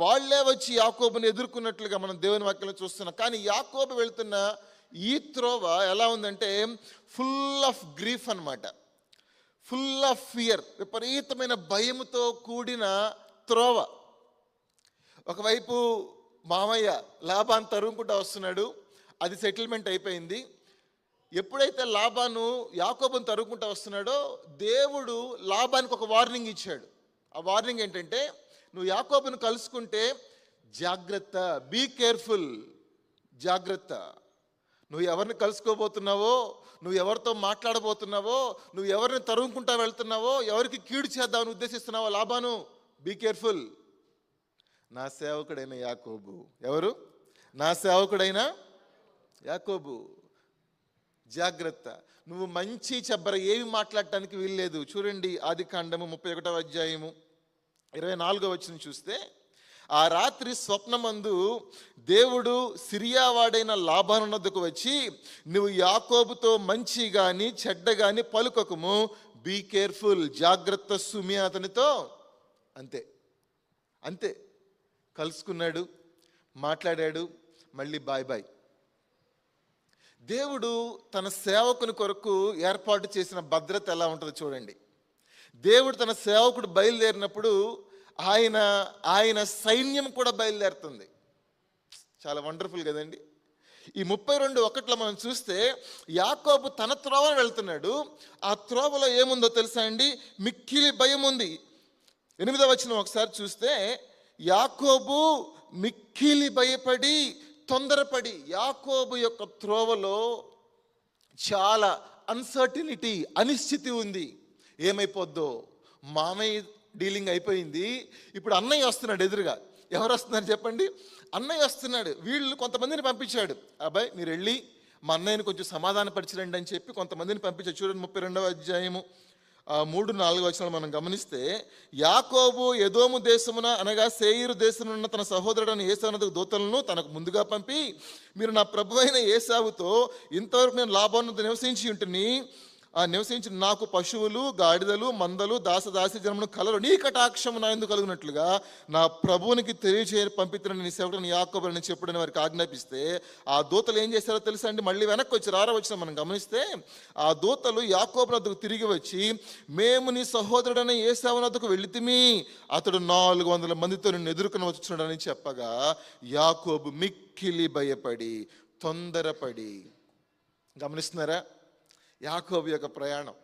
వాళ్ళే వచ్చి యాకోబుని ఎదుర్కొన్నట్లుగా మనం దేవుని వాక్యంలో చూస్తున్నాం. కానీ యాకోబు వెళ్తున్న ఈ త్రోవ ఎలా ఉందంటే ఫుల్ ఆఫ్ గ్రీఫ్ అన్నమాట, ఫుల్ ఆఫ్ ఫియర్, విపరీతమైన భయముతో కూడిన త్రోవ. ఒకవైపు మామయ్య లాబాను తరుముకుంటూ వస్తున్నాడు, అది సెటిల్మెంట్ అయిపోయింది. ఎప్పుడైతే లాబాను యాకోబుని తరుముకుంటూ వస్తున్నాడో దేవుడు లాబానికి ఒక వార్నింగ్ ఇచ్చాడు. ఆ వార్నింగ్ ఏంటంటే, నువ్వు యాకోబుని కలుసుకుంటే జాగ్రత్త, బీ కేర్ఫుల్, జాగ్రత్త. నువ్వు ఎవరిని కలుసుకోబోతున్నావో, నువ్వు ఎవరితో మాట్లాడబోతున్నావో, నువ్వు ఎవరిని తరుముకుంటా వెళ్తున్నావో, ఎవరికి కీడు చేద్దామని ఉద్దేశిస్తున్నావో లాబాను, బీ కేర్ఫుల్. నా సేవకుడైన యాకోబు, ఎవరు? నా సేవకుడైన యాకోబు, జాగ్రత్త. నువ్వు మంచి చెబ్బర ఏమి మాట్లాడటానికి వీల్లేదు. చూడండి, ఆదికాండము 31వ అధ్యాయము 24వ వచనం చూస్తే, ఆ రాత్రి స్వప్నమందు దేవుడు సిరియా వాడైన లాబాను వద్దకు వచ్చి, నువ్వు యాకోబుతో మంచి గాని చెడ్డ గాని పలుకకుము, బీ కేర్ఫుల్, జాగ్రత్త సుమి అతనితో. అంతే అంతే, కలుసుకున్నాడు, మాట్లాడాడు, మళ్ళీ బాయ్ బాయ్. దేవుడు తన సేవకుని కొరకు ఏర్పాటు చేసిన భద్రత ఎలా ఉంటుందో చూడండి. దేవుడు తన సేవకుడు బయలుదేరినప్పుడు ఆయన సైన్యం కూడా బయలుదేరుతుంది. చాలా వండర్ఫుల్ కదండి. ఈ 32:1 మనం చూస్తే యాకోబు తన త్రోవను వెళ్తున్నాడు. ఆ త్రోవలో ఏముందో తెలుసా అండి? మిక్కిలి భయం ఉంది. 8వ వచనం ఒకసారి చూస్తే, యాకోబు మిక్కిలి భయపడి తొందరపడి. యాకోబు యొక్క త్రోవలో చాలా అన్సర్టినిటీ, అనిశ్చితి ఉంది. ఏమైపోద్దో, మామయ్య డీలింగ్ అయిపోయింది, ఇప్పుడు అన్నయ్య వస్తున్నాడు ఎదురుగా. ఎవరు వస్తున్నారు చెప్పండి? అన్నయ్య వస్తున్నాడు. వీళ్ళు కొంతమందిని పంపించాడు, అబ్బాయి మీరు వెళ్ళి మా అన్నయ్యని కొంచెం సమాధానపరిచిరండి అని చెప్పి కొంతమందిని పంపించాడు. చూడండి 32వ అధ్యాయము 3-4 వచనాలు మనం గమనిస్తే, యాకోబు ఎదోము దేశమున అనగా సేయీరు దేశమున తన సహోదరుడైన ఏసావునకు దూతలను తనకు ముందుగా పంపి, మీరు నా ప్రభువైన ఏసావుతో, ఇంతవరకు నేను లాబాను నివసించి నాకు పశువులు, గాడిదలు, మందలు, దాసదాసి జనమును కలరు, నీ కటాక్షము నా యందు కలుగునట్లుగా నా ప్రభువునికి తెలియజేయ పంపితున్న నీ సేవకుని యాకోబు అని చెప్పుడని వారికి ఆజ్ఞాపిస్తే, ఆ దూతలు ఏం చేశారో తెలుసా అండి? మళ్ళీ వెనక్కి వచ్చి 6వ వచనం మనం గమనిస్తే, ఆ దూతలు యాకోబు వద్దకు తిరిగి వచ్చి, మేము నీ సహోదరుడైన ఏసావు వద్దకు వెళితిమి, అతడు 400 మందితో నిన్ను ఎదుర్కొని వచ్చుచున్నాడని చెప్పగా, యాకోబు మిక్కిలి భయపడి తొందరపడి. గమనిస్తున్నారా? యాకోబు యొక్క ప్రయాణం,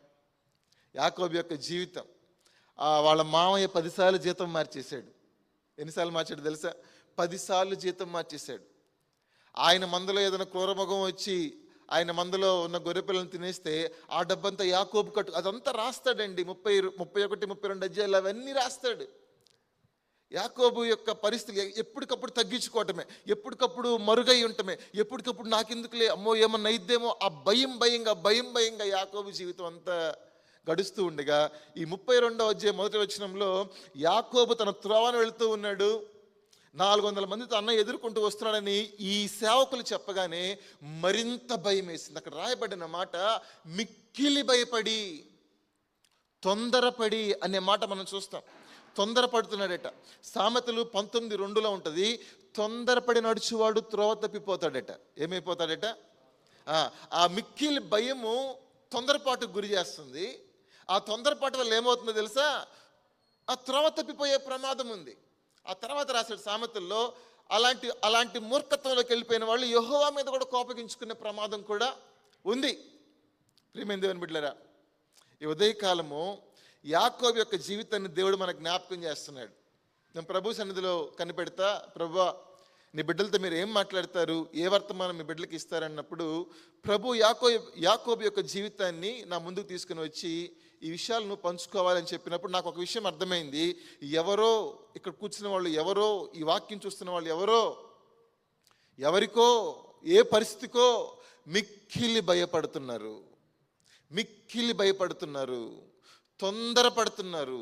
యాకోబు యొక్క జీవితం. వాళ్ళ మామయ్య 10 సార్లు జీతం మార్చేశాడు. ఎన్నిసార్లు మార్చాడు తెలుసా? 10 సార్లు జీతం మార్చేశాడు. ఆయన మందలో ఏదైనా క్రూరమృగం వచ్చి ఆయన మందలో ఉన్న గొర్రె పిల్లలను తినేస్తే ఆ డబ్బంతా యాకోబు కట్టు, అదంతా రాస్తాడండి. 30, 31, 32 అధ్యాయాలు అవన్నీ రాస్తాడు. యాకోబు యొక్క పరిస్థితి ఎప్పటికప్పుడు తగ్గించుకోవటమే, ఎప్పటికప్పుడు మరుగై ఉండటమే, ఎప్పటికప్పుడు నాకెందుకులే, అమ్మో ఏమన్నా అయిద్దేమో, ఆ భయంగా యాకోబు జీవితం అంతా గడుస్తూ ఉండగా, ఈ 32వ అధ్యాయం 1వ వచనంలో యాకోబు తన త్రోవను వెళుతూ ఉన్నాడు. 400 మందితో అన్న ఎదుర్కొంటూ వస్తున్నాడని ఈ సేవకులు చెప్పగానే మరింత భయం వేసింది. అక్కడ రాయబడిన మాట మిక్కిలి భయపడి తొందరపడి అనే మాట మనం చూస్తాం. తొందరపడుతున్నాడట. సామెతలు 19:2లో ఉంటుంది, తొందరపడి నడుచువాడు త్రోవ తప్పిపోతాడట. ఏమైపోతాడట? ఆ మిక్కిలి భయము తొందరపాటుకు గురి చేస్తుంది. ఆ తొందరపాటు వల్ల ఏమవుతుందో తెలుసా? ఆ త్రోవ తప్పిపోయే ప్రమాదం ఉంది. ఆ తర్వాత రాశాడు సామెతల్లో, అలాంటి మూర్ఖత్వంలోకి వెళ్ళిపోయిన వాళ్ళు యెహోవా మీద కూడా కోపగించుకునే ప్రమాదం కూడా ఉంది. ప్రియమైన దేవుని బిడ్డలారా, ఈ ఉదయకాలము యాకోబు యొక్క జీవితాన్ని దేవుడు మనకు జ్ఞాపకం చేస్తున్నాడు. నేను ప్రభు సన్నిధిలో కనిపెడతా, ప్రభువా నీ బిడ్డలతో మీరు ఏం మాట్లాడతారు, ఏ వర్తమానం మీ బిడ్డలకి ఇస్తారన్నప్పుడు ప్రభు యాకోబు యొక్క జీవితాన్ని నా ముందుకు తీసుకుని వచ్చి ఈ విషయాలను పంచుకోవాలని చెప్పినప్పుడు నాకు ఒక విషయం అర్థమైంది. ఎవరో ఇక్కడ కూర్చున్న వాళ్ళు, ఎవరో ఈ వాక్యం చూస్తున్న వాళ్ళు, ఎవరికో ఏ పరిస్థితికో మిక్కిలి భయపడుతున్నారు, తొందరపడుతున్నారు.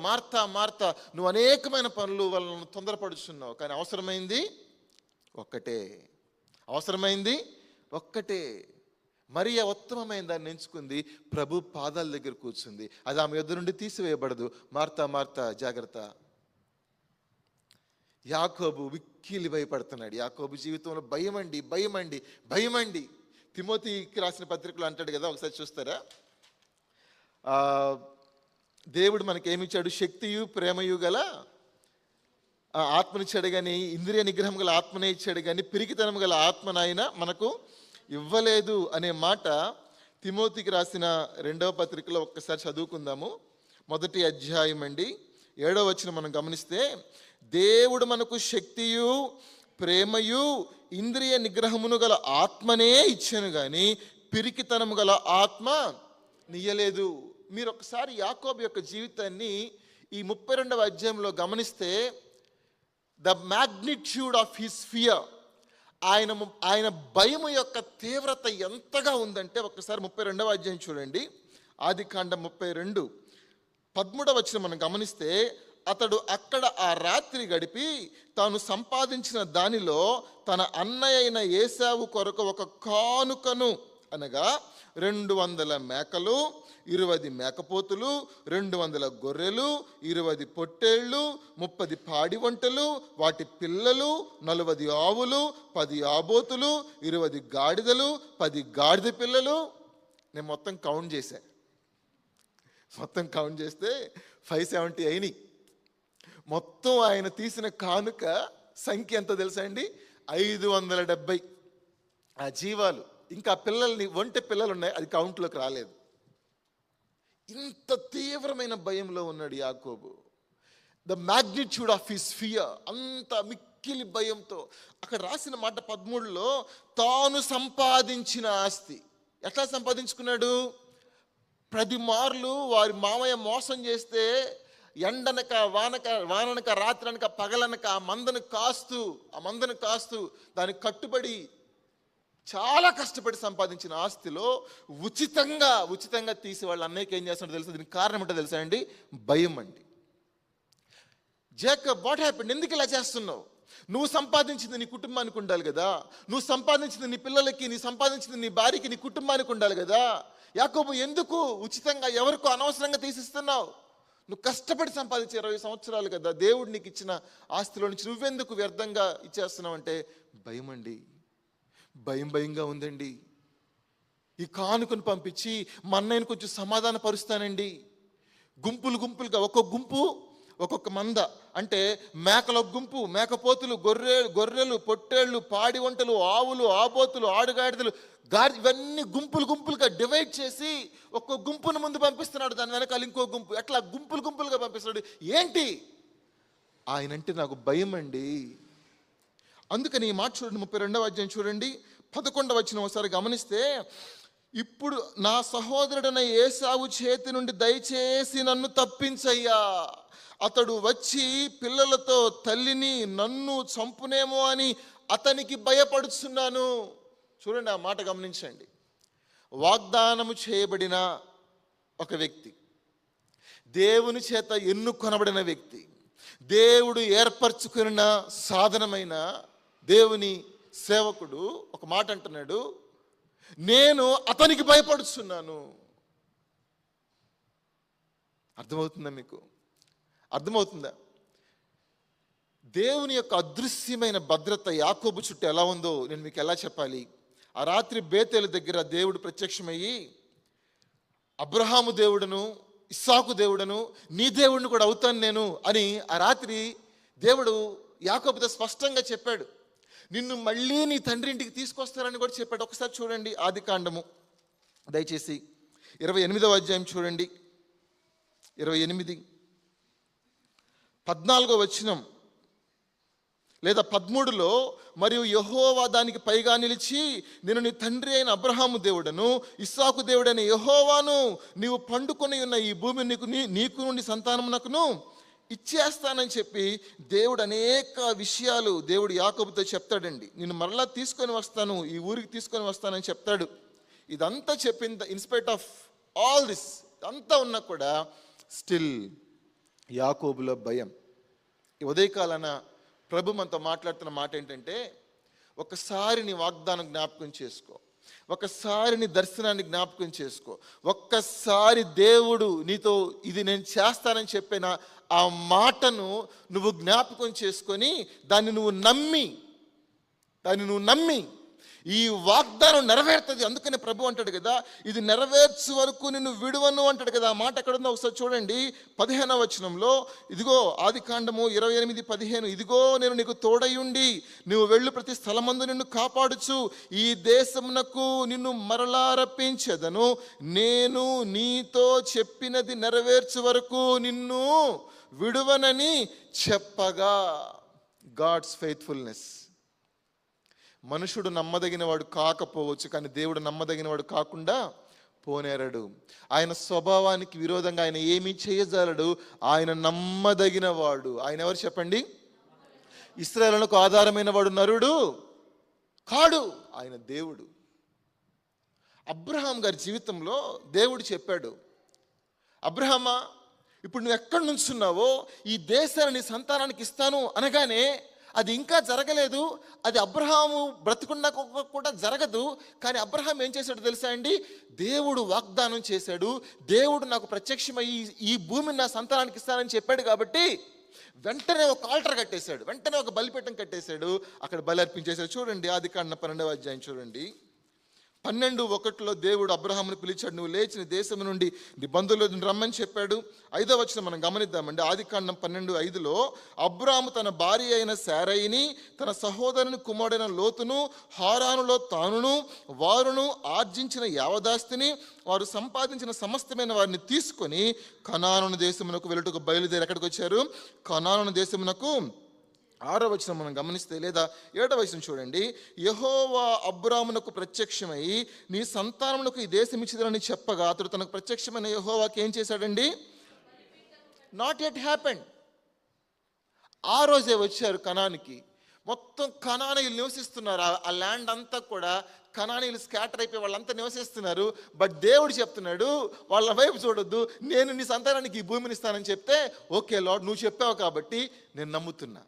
మార్తా నువ్వు అనేకమైన పనులు వాళ్ళను తొందరపడుచున్నావు, కానీ అవసరమైంది ఒక్కటే. మరియ ఉత్తమమైన దాన్ని ఎంచుకుంది, ప్రభు పాదాల దగ్గర కూర్చుంది. అది ఆమె ఎదురు నుండి తీసివేయబడదు. మార్తా జాగ్రత్త. యాకోబు విక్కిలి భయపడుతున్నాడు. యాకోబు జీవితంలో భయమండి, భయమండి, భయమండి. తిమోతికి రాసిన పత్రికలో అంటాడు కదా, ఒకసారి చూస్తారా? దేవుడు మనకేమిచ్చాడు? శక్తియు ప్రేమయు గల ఆత్మనిచ్చాడు కానీ, ఇంద్రియ నిగ్రహం గల ఆత్మనే ఇచ్చాడు కానీ పిరికితనం గల ఆత్మనైనా మనకు ఇవ్వలేదు అనే మాట తిమోతికి రాసిన 2వ పత్రికలో ఒక్కసారి చదువుకుందాము. 1వ అధ్యాయం అండి, 7వ వచనం మనం గమనిస్తే, దేవుడు మనకు శక్తియు ప్రేమయు ఇంద్రియ నిగ్రహమును గల ఆత్మనే ఇచ్చాను కానీ పిరికితనము గల ఆత్మ నీయలేదు. మీరు ఒకసారి యాకోబు యొక్క జీవితాన్ని ఈ 32వ అధ్యాయంలో గమనిస్తే, the magnitude of his fear, ఆయన భయము యొక్క తీవ్రత ఎంతగా ఉందంటే, ఒకసారి 32వ అధ్యాయం చూడండి. ఆదికాండం 32:13 వచనం మనం గమనిస్తే, అతడు అక్కడ ఆ రాత్రి గడిపి తాను సంపాదించిన దానిలో తన అన్నయ్య అయిన ఏశావు కొరకు ఒక కానుకను, అనగా 200 మేకలు, 20 మేకపోతులు, 200 గొర్రెలు, 20 పొట్టేళ్లు, 30 పాడి వంటలు, వాటి పిల్లలు, 40 ఆవులు, 10 ఆబోతులు, 20 గాడిదలు, 10 గాడిద పిల్లలు. నేను మొత్తం కౌంట్ చేశా. మొత్తం కౌంట్ చేస్తే 570 అయినాయి. మొత్తం ఆయన తీసిన కానుక సంఖ్య ఎంత తెలుసా అండి? 570. ఆ జీవాలు, ఇంకా పిల్లల్ని, ఒంటె పిల్లలు ఉన్నాయి, అది కౌంట్లోకి రాలేదు. ఇంత తీవ్రమైన భయంలో ఉన్నాడు యాకోబు. The magnitude of his fear, అంత మిక్కిలి భయంతో. అక్కడ రాసిన మాట 13లో, తాను సంపాదించిన ఆస్తి. ఎట్లా సంపాదించుకున్నాడు? 10 మార్లు వారి మామయ్య మోసం చేస్తే ఎండనక వాననక రాత్రనక పగలనక ఆ మందను కాస్తూ దానికి కట్టుబడి చాలా కష్టపడి సంపాదించిన ఆస్తిలో ఉచితంగా తీసి వాళ్ళ అన్నయ్యకి ఏం చేస్తున్నాడో తెలుసా? దీనికి కారణం ఏంటో తెలుసా అండి? భయం అండి. Jacob, what happened? ఎందుకు ఇలా చేస్తున్నావు? నువ్వు సంపాదించింది నీ కుటుంబానికి ఉండాలి కదా, నువ్వు సంపాదించింది నీ పిల్లలకి, నీ సంపాదించింది నీ భార్యకి, నీ కుటుంబానికి ఉండాలి కదా. యాకోబు, ఎందుకు ఉచితంగా ఎవరికో అనవసరంగా తీసిస్తున్నావు? నువ్వు కష్టపడి సంపాదించి 20 సంవత్సరాలు కదా దేవుడు నీకు ఇచ్చిన ఆస్తిలో నుంచి నువ్వెందుకు వ్యర్థంగా ఇచ్చేస్తున్నావు అంటే, భయం అండి, భయంగా ఉందండి. ఈ కానుకను పంపించి మా అన్నయ్యను కొంచెం సమాధాన పరుస్తానండి. గుంపులుగా, ఒక్కొక్క గుంపు ఒక్కొక్క మంద, అంటే మేకల గుంపు, మేకపోతులు, గొర్రెలు, పొట్టేళ్ళు, పాడి వంటలు, ఆవులు, ఆబోతులు, ఆడుగాడిదలు, ఇవన్నీ గుంపులుగా డివైడ్ చేసి ఒక్కొక్క గుంపును ముందు పంపిస్తున్నాడు, దాని వెనకాల ఇంకో గుంపు, ఎట్లా గుంపులుగా పంపిస్తున్నాడు. ఏంటి? ఆయనంటే నాకు భయం అండి. అందుకని ఈ మాట చూడండి, 32వ అధ్యాయం చూడండి, 11వ వచనం ఒకసారి గమనిస్తే, ఇప్పుడు నా సహోదరుడైన ఏశావు చేతి నుండి దయచేసి నన్ను తప్పించయ్యా. అతడు వచ్చి పిల్లలతో తల్లిని నన్ను చంపునేమో అని అతనికి భయపడుతున్నాను. చూడండి, ఆ మాట గమనించండి. వాగ్దానము చేయబడిన ఒక వ్యక్తి, దేవుని చేత ఎన్నుకొనబడిన వ్యక్తి, దేవుడు ఏర్పరచుకున్న సాధనమైన దేవుని సేవకుడు ఒక మాట అంటున్నాడు, నేను అతనికి భయపడుతున్నాను. అర్థమవుతుందా మీకు? అర్థమవుతుందా? దేవుని యొక్క అదృశ్యమైన భద్రత యాకోబు చుట్టూ ఎలా ఉందో నేను మీకు ఎలా చెప్పాలి? ఆ రాత్రి బేతేలు దగ్గర దేవుడు ప్రత్యక్షమయ్యి, అబ్రహాము దేవుడును, ఇస్సాకు దేవుడును, నీ దేవుడిని కూడా అవుతాను నేను అని ఆ రాత్రి దేవుడు యాకోబుతో స్పష్టంగా చెప్పాడు. నిన్ను మళ్ళీ నీ తండ్రి ఇంటికి తీసుకొస్తానని కూడా చెప్పాడు. ఒకసారి చూడండి, ఆదికాండము దయచేసి 28వ అధ్యాయం చూడండి, 28, 14వ వచనం లేదా 13లో, మరియు యెహోవా దానికి పైగా నిలిచి, నేను నీ తండ్రి అయిన అబ్రహాము దేవుడను, ఇస్సాకు దేవుడైన యెహోవాను, నీవు పండుకొని ఉన్న ఈ భూమి నీకు నుండి సంతానమునకును ఇచ్చేస్తానని చెప్పి దేవుడు అనేక విషయాలు దేవుడు యాకోబుతో చెప్తాడండి. నేను మరలా తీసుకొని వస్తాను, ఈ ఊరికి తీసుకొని వస్తానని చెప్తాడు. ఇదంతా చెప్పింది, ఇన్స్పైట్ ఆఫ్ ఆల్ దిస్ అంతా ఉన్నా కూడా స్టిల్ యాకోబులో భయం. ఈ ఉదయకాలన ప్రభు మనతో మాట్లాడుతున్న మాట ఏంటంటే, ఒకసారి నీ వాగ్దానం జ్ఞాపకం చేసుకో. ఒకసారి నీ దర్శనాన్ని జ్ఞాపకం చేసుకో. ఒక్కసారి దేవుడు నీతో ఇది నేను చేస్తానని చెప్పిన ఆ మాటను నువ్వు జ్ఞాపకం చేసుకొని దాన్ని నువ్వు నమ్మి ఈ వాగ్దానం నెరవేరుతుంది. అందుకని ప్రభు అంటాడు కదా, ఇది నెరవేర్చు వరకు నిన్ను విడువను అంటాడు కదా. ఆ మాట ఎక్కడుందో ఒకసారి చూడండి. 15వ వచనంలో, ఇదిగో ఆదికాండము 28:15, ఇదిగో నేను నీకు తోడయుండి నువ్వు వెళ్ళు ప్రతి స్థలమందు నిన్ను కాపాడుచు ఈ దేశమునకు నిన్ను మరలా రప్పించెదను, నేను నీతో చెప్పినది నెరవేర్చు వరకు నిన్ను విడువనని చెప్పగా. God's faithfulness. మనుషుడు నమ్మదగిన వాడు కాకపోవచ్చు, కానీ దేవుడు నమ్మదగిన వాడు కాకుండా పోనేరడు. ఆయన స్వభావానికి విరోధంగా ఆయన ఏమీ చేయజాలడు. ఆయన నమ్మదగిన వాడు. ఆయన ఎవరు చెప్పండి? ఇశ్రాయేలునకు ఆధారమైన వాడు నరుడు కాడు, ఆయన దేవుడు. అబ్రహాం గారి జీవితంలో దేవుడు చెప్పాడు, అబ్రహామా, ఇప్పుడు నువ్వు ఎక్కడి నుంచున్నావో ఈ దేశాన్ని నీ సంతానానికి ఇస్తాను అనగానే అది ఇంకా జరగలేదు. అది అబ్రహాము బ్రతికున్నాక కూడా జరగదు. కానీ అబ్రహాం ఏం చేశాడు తెలుసా అండి? దేవుడు వాగ్దానం చేశాడు, దేవుడు నాకు ప్రత్యక్షమయ్యి ఈ భూమిని నా సంతానానికి ఇస్తానని చెప్పాడు కాబట్టి వెంటనే ఒక ఆల్టర్ కట్టేశాడు, వెంటనే ఒక బలిపీఠం కట్టేశాడు, అక్కడ బలి అర్పించేశాడు. చూడండి ఆదికాండం 12వ అధ్యాయం చూడండి. 12:1 దేవుడు అబ్రహామును పిలిచాడు, నువ్వు లేచిన దేశం నుండి నీ బంధువులను రమ్మని చెప్పాడు. 5వ వచనం మనం గమనిద్దామండి. ఆదికాండం 12:5 అబ్రాము తన భార్య అయిన శారయిని, తన సహోదరుని కుమారుడైన లోతును, హారానులో తానును, వారును ఆర్జించిన యావదాస్తిని, వారు సంపాదించిన సమస్తమైన వారిని తీసుకొని కనాను దేశమునకు వెళ్ళుటకు బయలుదేరి ఎక్కడికి వచ్చారు? కనాను దేశమునకు. 6వ వచనం మనం గమనిస్తే, లేదా 7వ వచనం చూడండి. యెహోవా అబ్రామునకు ప్రత్యక్షమై నీ సంతానమునకు ఈ దేశం ఇచ్చిదని చెప్పగా అతడు తనకు ప్రత్యక్షమైన యెహోవాకి ఏం చేశాడండి? Not yet happened. ఆ రోజే వచ్చారు కనానికి. మొత్తం కనానీయులు నివసిస్తున్నారు. ఆ ల్యాండ్ అంతా కూడా కనానీయులు స్కాటర్ అయిపోయి వాళ్ళంతా నివసిస్తున్నారు. బట్ దేవుడు చెప్తున్నాడు, వాళ్ళ వైపు చూడొద్దు, నేను నీ సంతానానికి ఈ భూమిని ఇస్తానని చెప్తే, ఓకే లార్డ్ నువ్వు చెప్పావు కాబట్టి నేను నమ్ముతున్నా.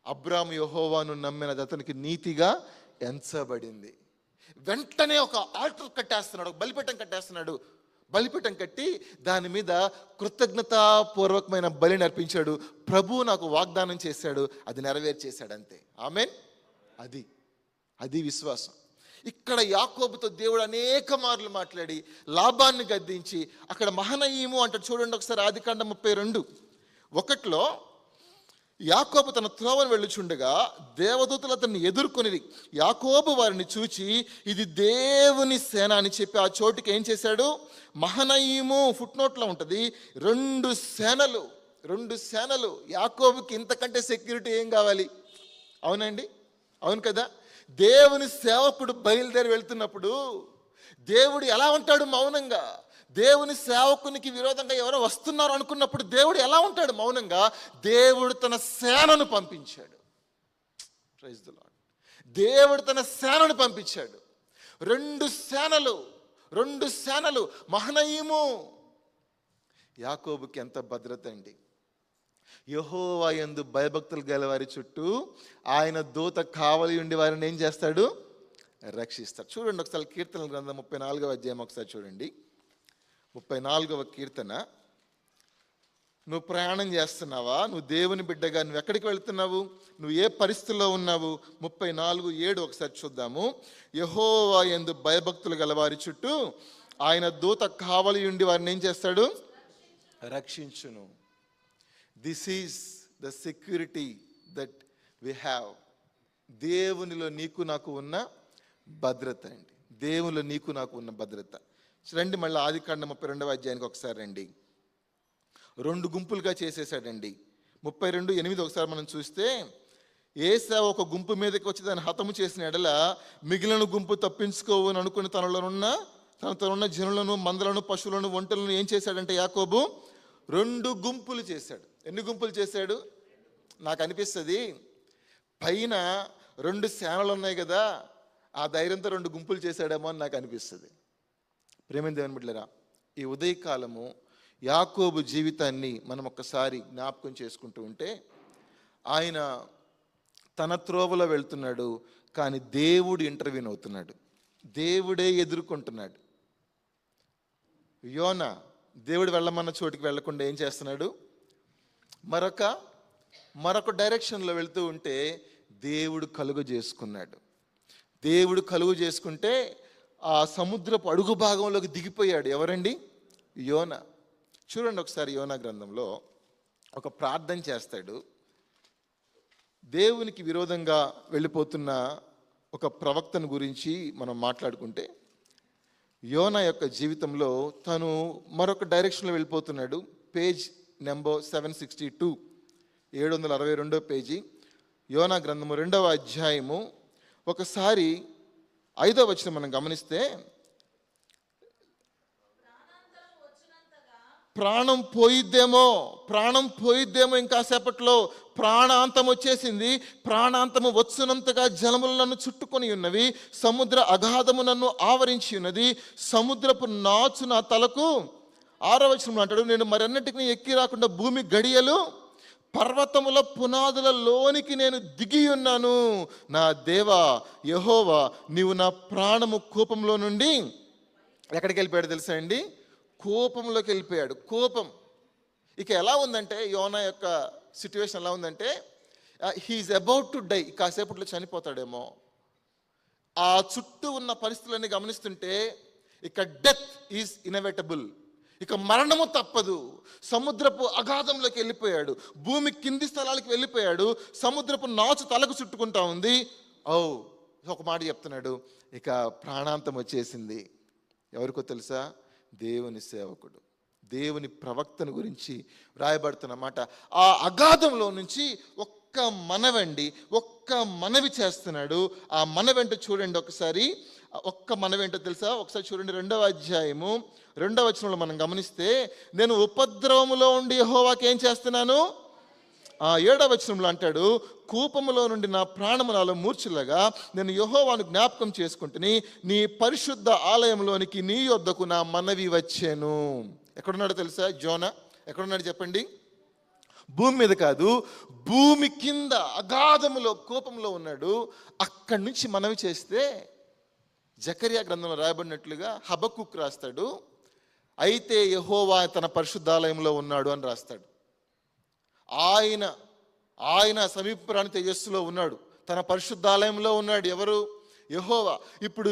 అబ్రాము యెహోవాను నమ్మినది అతనికి నీతిగా ఎంచబడింది. వెంటనే ఒక ఆల్టర్ కట్టేస్తున్నాడు, ఒక బలిపీఠం కట్టేస్తున్నాడు. బలిపీఠం కట్టి దాని మీద కృతజ్ఞతాపూర్వకమైన బలిని అర్పించాడు. ప్రభు నాకు వాగ్దానం చేశాడు, అది నెరవేర్చేశాడు, అంతే. ఆమేన్. అది విశ్వాసం. ఇక్కడ యాకోబుతో దేవుడు అనేక మార్లు మాట్లాడి లాభాన్ని గద్దించి అక్కడ మహనయీము అంటాడు. చూడండి ఒకసారి ఆదికాండం 32:1 యాకోబు తన త్రోవను వెళ్ళుచుండగా దేవదూతలు అతన్ని ఎదుర్కొనిది. యాకోబు వారిని చూచి ఇది దేవుని సేన అని చెప్పి ఆ చోటుకి ఏం చేశాడు? మహనయీము. ఫుట్నోట్లో ఉంటుంది. 2 సేనలు. యాకోబుకి ఇంతకంటే సెక్యూరిటీ ఏం కావాలి? అవునండి, అవును కదా. దేవుని సేవకుడు బయలుదేరి వెళ్తున్నప్పుడు దేవుడు ఎలా ఉంటాడు? మౌనంగా. దేవుని సేవకునికి విరోధంగా ఎవరో వస్తున్నారు అనుకున్నప్పుడు దేవుడు ఎలా ఉంటాడు? మౌనంగా. దేవుడు తన సేనను పంపించాడు. Praise the Lord. దేవుడు తన సేనను పంపించాడు. 2 సేనలు. మహనయీము. యాకోబుకి ఎంత భద్రత అండి! యెహోవా యందు భయభక్తులు గల వారి చుట్టూ ఆయన దూత కావలి ఉండి వారిని ఏం చేస్తాడు? రక్షిస్తాడు. చూడండి ఒకసారి కీర్తనల గ్రంథం 34వ అధ్యాయం ఒకసారి చూడండి. 34వ కీర్తన. నువ్వు ప్రయాణం చేస్తున్నావా? నువ్వు దేవుని బిడ్డగా నువ్వు ఎక్కడికి వెళ్తున్నావు? నువ్వు ఏ పరిస్థితుల్లో ఉన్నావు? 34:7 ఒకసారి చూద్దాము. యెహోవా యందు భయభక్తులు గల వారి చుట్టూ ఆయన దూత కావలి ఉండి వారిని ఏం చేస్తాడు? రక్షించును. This is the security that we have. దేవునిలో నీకు నాకు ఉన్న భద్రత అండి. దేవునిలో నీకు నాకు ఉన్న భద్రత. రండి మళ్ళీ ఆదికాండం 32వ అధ్యాయానికి ఒకసారి రండి. 2 గుంపులుగా చేసేసాడండి. 32:8 ఒకసారి మనం చూస్తే, ఏశావు ఒక గుంపు మీదకి వచ్చి దాన్ని హతము చేసిన ఎడల మిగిలిన గుంపు తప్పించుకోవు అని అనుకుని తనతో ఉన్న జనులను, మందలను, పశువులను, ఒంటెలను ఏం చేశాడంటే యాకోబు 2 గుంపులు చేశాడు. ఎన్ని గుంపులు చేశాడు? నాకు అనిపిస్తుంది పైన 2 సేనలు ఉన్నాయి కదా, ఆ ధైర్యంతో 2 గుంపులు చేశాడేమో అని నాకు అనిపిస్తుంది. ప్రేమ దేవుని బిడ్డలారా, ఈ ఉదయకాలము యాకోబు జీవితాన్ని మనం ఒక్కసారి జ్ఞాపకం చేసుకుంటూ ఉంటే, ఆయన తన త్రోవలో వెళ్తున్నాడు, కానీ దేవుడు ఇంటర్వ్యూన్ అవుతున్నాడు. దేవుడే ఎదుర్కొంటున్నాడు. యోనా దేవుడు వెళ్ళమన్న చోటికి వెళ్లకుండా ఏం చేస్తున్నాడు? మరొక డైరెక్షన్లో వెళ్తూ ఉంటే దేవుడు కలుగు చేసుకున్నాడు. దేవుడు కలుగు చేసుకుంటే ఆ సముద్రపు అడుగు భాగంలోకి దిగిపోయాడు. ఎవరండి? యోనా. చూడండి ఒకసారి యోనా గ్రంథంలో ఒక ప్రార్థన చేస్తాడు. దేవునికి విరోధంగా వెళ్ళిపోతున్న ఒక ప్రవక్తను గురించి మనం మాట్లాడుకుంటే, యోనా యొక్క జీవితంలో తను మరొక డైరెక్షన్లో వెళ్ళిపోతున్నాడు. పేజ్ నెంబర్ 762, 762 పేజీ, యోనా గ్రంథము 2వ అధ్యాయము. ఒకసారి 5వ వచనం మనం గమనిస్తే, ప్రాణం పోయిద్దేమో ఇంకాసేపట్లో ప్రాణాంతం వచ్చేసింది. ప్రాణాంతము వచ్చునంతగా జలములు నన్ను చుట్టుకొని ఉన్నవి, సముద్ర అగాధము నన్ను ఆవరించి ఉన్నది, సముద్రపు నాచు నా తలకు. 6వ వచనంలో అంటాడు, నేను మరన్నిటికీ ఎక్కి రాకుండా భూమి గడియలు పర్వతముల పునాదులలోనికి నేను దిగి ఉన్నాను. నా దేవా యెహోవా, నీవు నా ప్రాణము కోపంలో నుండి ఎక్కడికి వెళ్ళిపోయాడు తెలుసా అండి? కోపంలోకి వెళ్ళిపోయాడు. కోపం ఇక ఎలా ఉందంటే, యోనా యొక్క సిచ్యువేషన్ ఎలా ఉందంటే, హీఈస్ అబౌట్ టు డై. కాసేపట్లో చనిపోతాడేమో. ఆ చుట్టూ ఉన్న పరిస్థితులన్నీ గమనిస్తుంటే ఇక డెత్ ఈజ్ ఇన్ఎవిటబుల్, ఇక మరణము తప్పదు. సముద్రపు అగాధంలోకి వెళ్ళిపోయాడు, భూమి కింది స్థలాలకు వెళ్ళిపోయాడు, సముద్రపు నాచు తలకు చుట్టుకుంటా ఉంది. ఒక మాట చెప్తున్నాడు, ఇక ప్రాణాంతం వచ్చేసింది. ఎవరికో తెలుసా? దేవుని సేవకుడు, దేవుని ప్రవక్తను గురించి రాయబడుతున్న మాట. ఆ అగాధంలో నుంచి ఒక్క మనవి చేస్తున్నాడు. ఆ మనవెంటో చూడండి ఒకసారి. ఒక్క మనవేంటో తెలుసా? ఒకసారి చూడండి 2వ అధ్యాయము 2వ వచనంలో మనం గమనిస్తే, నేను ఉపద్రవములో ఉండి యెహోవాకి ఏం చేస్తున్నాను? 7వ వచనంలో అంటాడు, కూపములో నుండి నా ప్రాణము నాలో మూర్ఛిల్లగా నేను యెహోవాను జ్ఞాపకం చేసుకుంటుని, నీ పరిశుద్ధ ఆలయంలోనికి నీ యొద్దకు నా మనవి వచ్చాను. ఎక్కడున్నాడో తెలుసా జోనా? ఎక్కడున్నాడు చెప్పండి? భూమి మీద కాదు, భూమి కింద అగాధములో కోపంలో ఉన్నాడు. అక్కడి నుంచి మనవి చేస్తే, జకరియా గ్రంథంలో రాయబడినట్లుగా హబక్కుకు రాస్తాడు, అయితే యెహోవా తన పరిశుద్ధాలయంలో ఉన్నాడు అని రాస్తాడు. ఆయన సమీపరాని తేజస్సులో ఉన్నాడు, తన పరిశుద్ధాలయంలో ఉన్నాడు. ఎవరు? యెహోవా. ఇప్పుడు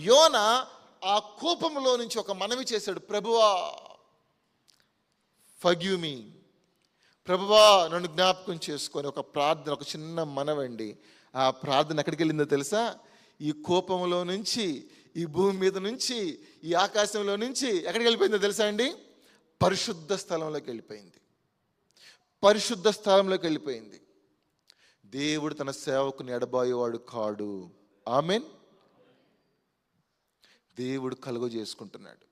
యోనా ఆ కోపంలో నుంచి ఒక మనవి చేశాడు, ప్రభువా ఫర్గివ్ మీ, ప్రభువా నన్ను జ్ఞాపకం చేసుకొని. ఒక ప్రార్థన, ఒక చిన్న మనవండి. ఆ ప్రార్థన ఎక్కడికి వెళ్ళిందో తెలుసా? ఈ కోపంలో నుంచి, ఈ భూమి మీద నుంచి, ఈ ఆకాశంలో నుంచి ఎక్కడికి వెళ్ళిపోయిందో తెలుసా అండి? పరిశుద్ధ స్థలంలోకి వెళ్ళిపోయింది. పరిశుద్ధ స్థలంలోకి వెళ్ళిపోయింది. దేవుడు తన సేవకుని ఎడబాయేవాడు కాడు. ఆమేన్. దేవుడు కలుగ చేసుకుంటున్నాడు.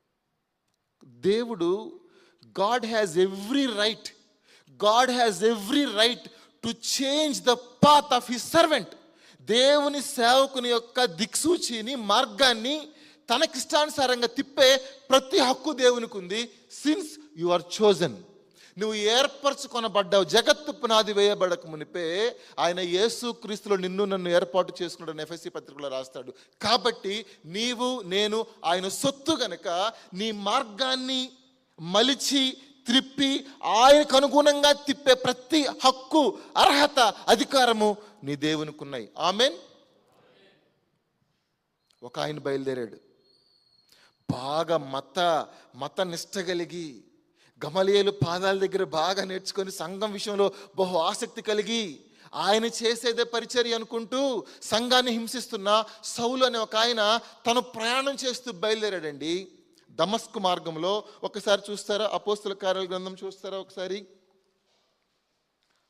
God has every right to change the path of his servant. దేవుని సేవకుని యొక్క దిక్సూచిని, మార్గాన్ని తనకిష్టానుసారంగా తిప్పే ప్రతి హక్కు దేవునికి ఉంది. సిన్స్ యు ఆర్ చోజన్, నువ్వు ఏర్పరచుకొనబడ్డావు. జగత్తు పునాది వేయబడక మునిపే ఆయన యేసు క్రీస్తులో నిన్ను నన్ను ఏర్పాటు చేసుకున్నాడని ఎఫెసీ పత్రికలో రాస్తాడు. కాబట్టి నీవు నేను ఆయన సొత్తు గనక నీ మార్గాన్ని మలిచి త్రిప్పి ఆయనకు అనుగుణంగా తిప్పే ప్రతి హక్కు, అర్హత, అధికారము నీ దేవునికి ఉన్నాయి. ఆమేన్. ఒక ఆయన బయలుదేరాడు, బాగా మత నిష్ట కలిగి, గమలీయేలు పాదాల దగ్గర బాగా నేర్చుకొని, సంఘం విషయంలో బహు ఆసక్తి కలిగి, ఆయన చేసేదే పరిచర్య అనుకుంటూ సంఘాన్ని హింసిస్తున్న సౌలు అనే ఒక ఆయన తను ప్రయాణం చేస్తూ బయలుదేరాడండి దమస్కు మార్గంలో. ఒకసారి చూస్తారా? అపోస్తుల కార్యాల గ్రంథం చూస్తారా ఒకసారి?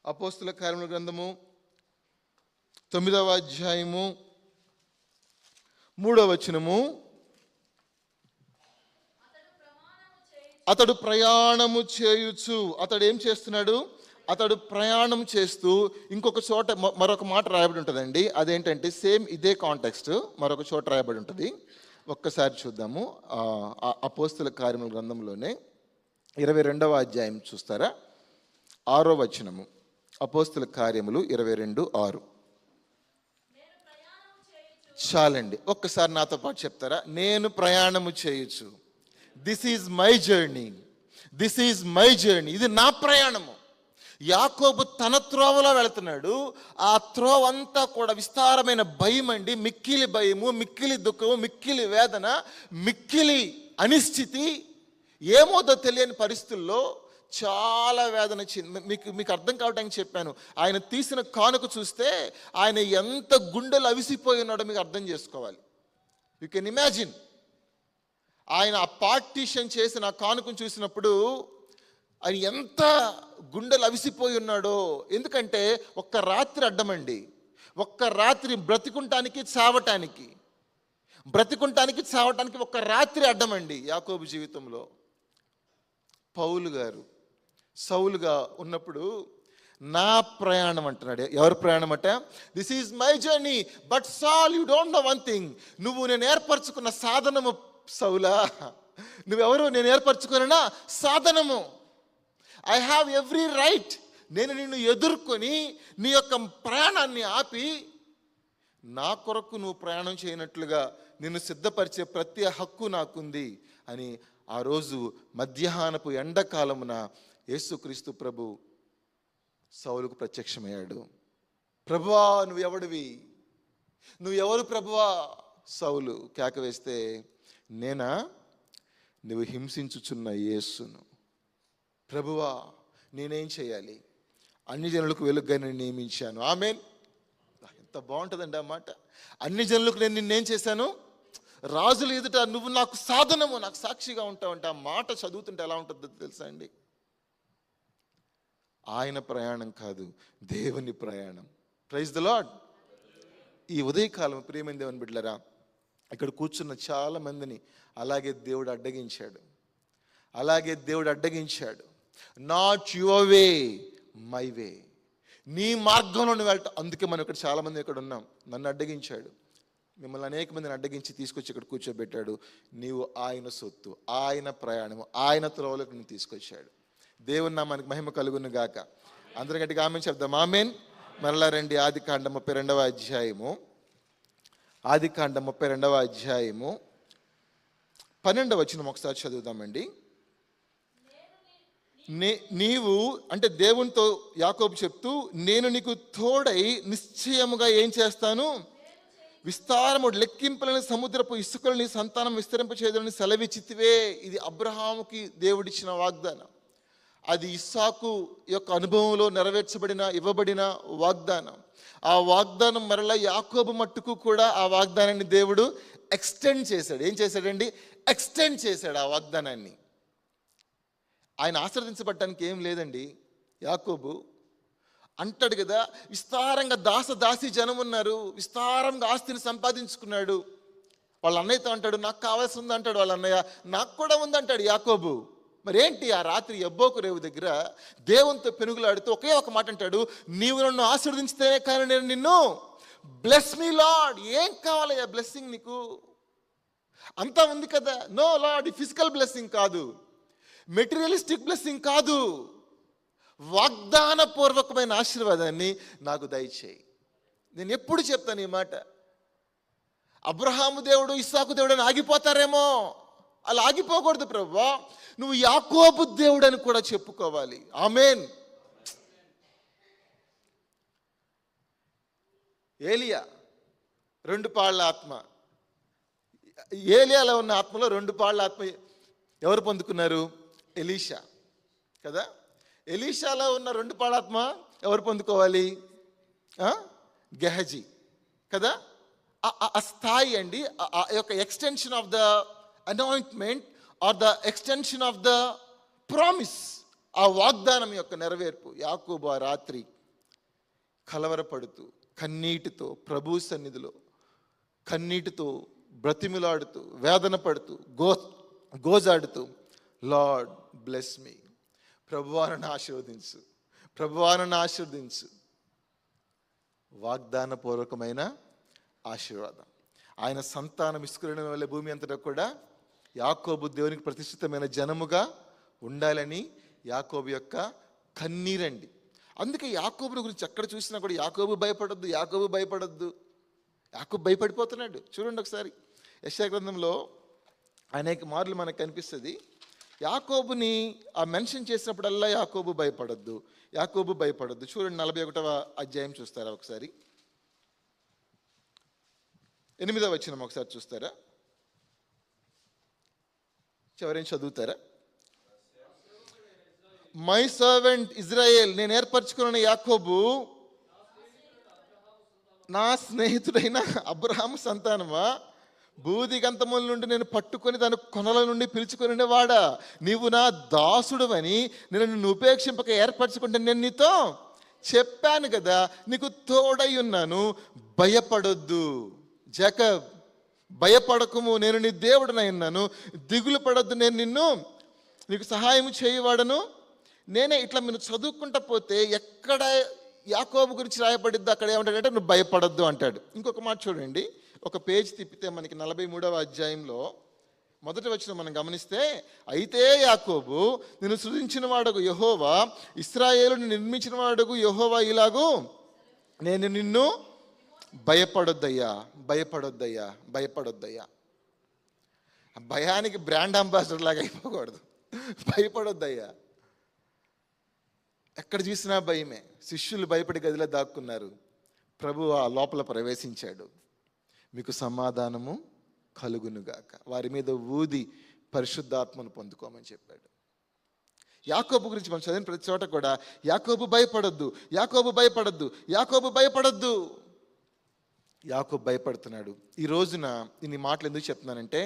అపోస్తుల కార్యాల గ్రంథము 9వ అధ్యాయము 3వ వచనము. అతడు ప్రయాణము చేయుచు, అతడు ఏం చేస్తున్నాడు? అతడు ప్రయాణం చేస్తూ, ఇంకొక చోట మరొక మాట రాయబడి ఉంటుందండి. అదేంటంటే సేమ్ ఇదే కాంటెక్స్ట్ మరొక చోట రాయబడి ఉంటుంది. ఒక్కసారి చూద్దాము. అపోస్తుల కార్యముల గ్రంథంలోనే 22వ అధ్యాయం చూస్తారా? 6వ వచనము. అపోస్తుల కార్యములు 22:6. చాలండి, ఒక్కసారి నాతో పాటు చెప్తారా? నేను ప్రయాణము చేయొచ్చు. This is my journey, this is my journey. ఇది నా ప్రయాణము. యాకోబు తన త్రోవలో వెళుతున్నాడు. ఆ త్రోవ అంతా కూడా విస్తారమైన భయం అండి. మిక్కిలి భయము, మిక్కిలి దుఃఖము, మిక్కిలి వేదన, మిక్కిలి అనిశ్చితి, ఏమోదో తెలియని పరిస్థితుల్లో చాలా వేదన వచ్చింది. మీకు అర్థం కావడానికి చెప్పాను. ఆయన తీసిన కానుక చూస్తే ఆయన ఎంత గుండెలు అవిసిపోయి ఉన్నాడో మీకు అర్థం చేసుకోవాలి. You can imagine. ఆయన ఆ పార్టీషన్ చేసిన ఆ కానుకను చూసినప్పుడు ఆయన ఎంత గుండెలు అవిసిపోయి ఉన్నాడో. ఎందుకంటే ఒక్క రాత్రి అడ్డమండి. ఒక్క రాత్రి బ్రతికుంటానికి చావటానికి ఒక్క రాత్రి అడ్డమండి యాకోబు జీవితంలో. పౌలు గారు సౌలుగా ఉన్నప్పుడు నా ప్రయాణం అంటున్నాడు. ఎవరి ప్రయాణం అంటే? This is my journey but Saul you don't know one thing. నువ్వు నేను ఏర్పరచుకున్న సాధనము సౌలా. నువ్వెవరు? నేను ఏర్పరచుకున్న సాధనము. I have every right. నేను నిన్ను ఎదుర్కొని నీ యొక్క ప్రయాణాన్ని ఆపి నా కొరకు నువ్వు ప్రయాణం చేయనట్లుగా నిన్ను సిద్ధపరిచే ప్రతి హక్కు నాకుంది అని ఆ రోజు మధ్యాహ్నపు ఎండాకాలమున యేసుక్రీస్తు ప్రభు సౌలుకు ప్రత్యక్షమయ్యాడు. ప్రభువా నువ్వెవడివి? నువ్వెవరు ప్రభువా? సౌలు కేక వేస్తే, నేనా? నువ్వు హింసించుచున్న యేసును. ప్రభువా నేనేం చేయాలి? అన్ని జనులకు వెలుగుగా నేను నియమించాను. ఆమేన్. ఎంత బాగుంటుందండి ఆ మాట. అన్ని జనులకు నేను నిన్నేం చేశాను? రాజులు ఎదుట నువ్వు నాకు సాధనము, నాకు సాక్షిగా ఉంటావంటే ఆ మాట చదువుతుంటే ఎలా ఉంటుందో తెలుసా అండి? ఆయన ప్రయాణం కాదు, దేవుని ప్రయాణం. Praise the Lord. ఈ ఉదయకాలం ప్రియమైన దేవుని బిడ్డలారా, ఇక్కడ కూర్చున్న చాలా మందిని అలాగే దేవుడు అడ్డగించాడు. Not your way, my way. నీ మార్గంలో నువ్వు వెళ్తా. అందుకే మనం ఇక్కడ చాలా మంది ఇక్కడ ఉన్నాం. నన్ను అడ్డగించాడు, మిమ్మల్ని అనేక మందిని అడ్డగించి తీసుకొచ్చి ఇక్కడ కూర్చోబెట్టాడు. నీవు ఆయన సొత్తు, ఆయన ప్రయాణము, ఆయన త్రోవలకు నువ్వు తీసుకొచ్చాడు. దేవుని నామానికి మహిమ కలుగును గాక. అందరి గట్టిగా ఆమేన్ చెప్దాం. ఆమేన్. మరలా రండి, ఆదికాండం 32వ అధ్యాయము. ఆదికాండం 32వ అధ్యాయము 12వ వచనం ఒకసారి చదువుదామండి. నీవు అంటే దేవునితో యాకోబు చెప్తూ, నేను నీకు తోడై నిశ్చయముగా ఏం చేస్తాను? విస్తారము లెక్కింపులని సముద్రపు ఇసుకలు నీ సంతానం విస్తరింపచేయదని సెలవిచ్చితివే. ఇది అబ్రహాముకి దేవుడిచ్చిన వాగ్దానం. అది ఇస్సాకు యొక్క అనుభవంలో ఇవ్వబడిన వాగ్దానం. ఆ వాగ్దానం మరలా యాకోబు మట్టుకు కూడా ఆ వాగ్దానాన్ని దేవుడు ఎక్స్టెండ్ చేశాడు. ఏం చేశాడండి? ఎక్స్టెండ్ చేశాడు ఆ వాగ్దానాన్ని. ఆయన ఆశీర్వదించబడటానికి ఏం లేదండి. యాకోబు అంటాడు కదా, విస్తారంగా దాసీ జనం ఉన్నారు, విస్తారంగా ఆస్తిని సంపాదించుకున్నాడు. వాళ్ళ అన్నయ్యతో అంటాడు, నాకు కావాల్సి ఉంది అంటాడు. వాళ్ళ అన్నయ్య, నాకు కూడా ఉందంటాడు యాకోబు. మరి ఏంటి? ఆ రాత్రి యబ్బోకు రేవు దగ్గర దేవునితో పెనుగులాడుతూ ఒకే ఒక మాట అంటాడు, నీవు నన్ను ఆశీర్వదించితేనే కానీ నేను నిన్ను బ్లెస్ మీ లార్డ్. ఏం కావాలయ్యా బ్లెస్సింగ్ నీకు? అంతా ఉంది కదా. నో లార్డ్, ఫిజికల్ బ్లెస్సింగ్ కాదు, మెటీరియలిస్టిక్ బ్లెస్సింగ్ కాదు, వాగ్దాన పూర్వకమైన ఆశీర్వాదాన్ని నాకు దయచేయి. నేను ఎప్పుడు చెప్తాను ఈ మాట. అబ్రహాము దేవుడు, ఇస్సాకు దేవుడు అని ఆగిపోతారేమో. అలా ఆగిపోకూడదు ప్రభువా. నువ్వు యాకోబు దేవుడు అని కూడా చెప్పుకోవాలి. ఆమేన్. ఏలియా 2 పాళ్ళ ఆత్మ. ఏలియాలో ఉన్న ఆత్మలో 2 పాళ్ళ ఆత్మ ఎవరు పొందుకున్నారు? ఎలీషా కదా. ఎలీషాలో ఉన్న 2 పాళ్ళ ఆత్మ ఎవరు పొందుకోవాలి? గెహజీ కదా. ఆ స్థాయి అండి, ఆ యొక్క extension of the anointment or the extension of the promise, ఆ వాగ్దానం యొక్క నెరవేర్పు. యాకోబు ఆ రాత్రి కలవరపడుతూ కన్నీటితో ప్రభు సన్నిధిలో కన్నీటితో బ్రతిమిలాడుతూ వేదన పడుతూ గోజాడుతూ, లార్డ్ బ్లెస్ మీ, ప్రభువాను ఆశీర్వదించు. వాగ్దాన పూర్వకమైన ఆశీర్వాదం. ఆయన సంతానం ఇసుకరణ వల్ల భూమి అంతటా కూడా యాకోబు దేవునికి ప్రతిష్ఠితమైన జనముగా ఉండాలని యాకోబు యొక్క కన్నీరండి. అందుకే యాకోబుని గురించి ఎక్కడ చూసినా కూడా యాకోబు భయపడొద్దు. యాకోబు భయపడిపోతున్నాడు. చూడండి ఒకసారి యెషయా గ్రంథంలో అనేక మార్లు మనకు కనిపిస్తుంది. యాకోబుని ఆ మెన్షన్ చేసినప్పుడల్లా యాకోబు భయపడొద్దు, యాకోబు భయపడొద్దు. చూడండి 41వ అధ్యాయం చూస్తారా ఒకసారి, 8వ వచనం ఒకసారి చూస్తారా, ఎవరైనా చదువుతారా? మై సర్వెంట్ ఇజ్రాయేల్, నేను ఏర్పరచుకున్న యాకోబు, నా స్నేహితుడైన అబ్రహాము సంతానమా, భూదిగంతముల నుండి నేను పట్టుకొని దాని కొనల నుండి పిలుచుకొని వాడా, నీవు నా దాసుడువని నేను నిన్ను ఉపేక్షింపక ఏర్పరచుకుంటే నేను నీతో చెప్పాను కదా, నీకు తోడై ఉన్నాను, భయపడొద్దు. జాకబ్, భయపడకుము, నేను నీ దేవుడనై ఉన్నాను, దిగులు పడొద్దు, నేను నీకు సహాయం చేయవాడను నేనే. ఇట్లా మీరు చదువుకుంటా పోతే ఎక్కడ యాకోబు గురించి రాయబడిద్దో అక్కడ ఏమంటాడంటే నువ్వు భయపడొద్దు అంటాడు. ఇంకొక మాట చూడండి, ఒక పేజ్ తిప్పితే మనకి 43వ అధ్యాయంలో మొదటి వచనం మనం గమనిస్తే, అయితే యాకోబు నిన్ను సృజించిన వాడగు యెహోవా, ఇశ్రాయేలుని నిర్మించిన వాడగు యెహోవా ఇలాగు, నేను నిన్ను భయపడొద్దయ్యా, భయపడొద్దయ్యా, భయపడొద్దయ్యా. భయానికి బ్రాండ్ అంబాసిడర్ లాగా అయిపోకూడదు. భయపడొద్దయ్యా. ఎక్కడ చూసినా భయమే. శిష్యులు భయపడి గదిలో దాక్కున్నారు. ప్రభువు ఆ లోపల ప్రవేశించాడు. మీకు సమాధానము కలుగునుగాక, వారి మీద ఊది పరిశుద్ధాత్మను పొందుకోమని చెప్పాడు. యాకోబు గురించి మనం చదివిన ప్రతి చోట కూడా యాకోబు భయపడొద్దు, యాకోబు భయపడొద్దు, యాకోబు భయపడొద్దు. యాకోబు భయపడుతున్నాడు. ఈ రోజున ఇన్ని మాటలు ఎందుకు చెప్తున్నానంటే,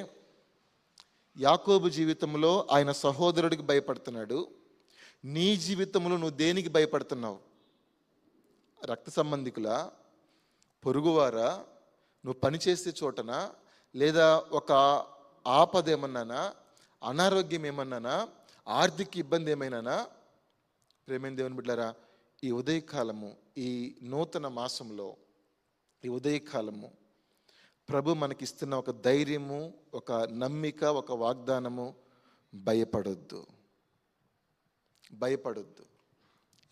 యాకోబు జీవితంలో ఆయన సహోదరుడికి భయపడుతున్నాడు. నీ జీవితంలో నువ్వు దేనికి భయపడుతున్నావు? రక్త సంబంధికులా, పొరుగువారా, నువ్వు పనిచేసే చోటనా, లేదా ఒక ఆపద ఏమన్నానా, అనారోగ్యం ఏమన్నానా, ఆర్థిక ఇబ్బంది ఏమైనానా? ప్రేమైన దేవుని బిడ్డలారా, ఈ ఉదయకాలము, ఈ నూతన మాసంలో, ఈ ఉదయకాలము ప్రభు మనకిస్తున్న ఒక ధైర్యము, ఒక నమ్మిక, ఒక వాగ్దానము, భయపడొద్దు, భయపడొద్దు.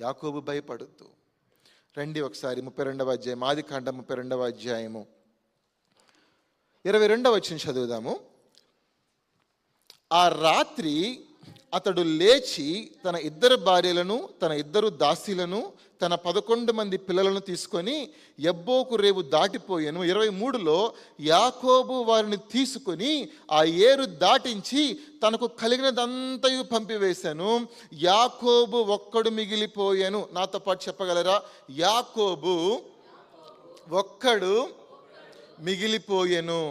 యాకోబు భయపడొద్దు. రండి ఒకసారి 32వ అధ్యాయం, ఆదికాండం 32వ అధ్యాయము 22వ వచనం చదువుదాము. ఆ రాత్రి అతడు లేచి తన 2 భార్యలను, తన 2 దాసీలను, తన 11 మంది పిల్లలను తీసుకొని యబ్బోకు రేవు దాటిపోయాను. 23లో యాకోబు వారిని తీసుకొని ఆ ఏరు దాటించి తనకు కలిగినదంతయు పంపివేశాను. యాకోబు ఒక్కడు మిగిలిపోయాను. నాతో పాటు చెప్పగలరా? యాకోబు ఒక్కడు మిగిలిపోయాను.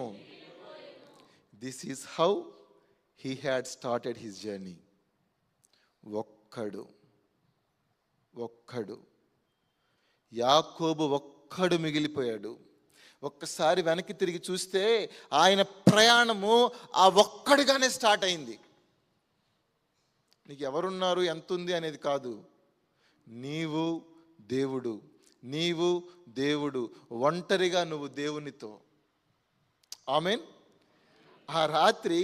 This is how he had started his journey. ఒక్కడు యాకోబు ఒక్కడు మిగిలిపోయాడు. ఒక్కసారి వెనక్కి తిరిగి చూస్తే ఆయన ప్రయాణము ఆ ఒక్కడిగానే స్టార్ట్ అయింది. నీకు ఎవరున్నారు, ఎంత ఉంది అనేది కాదు. నీవు దేవుడు, నీవు దేవుడు, ఒంటరిగా నువ్వు దేవునితో. ఆమేన్. ఆ రాత్రి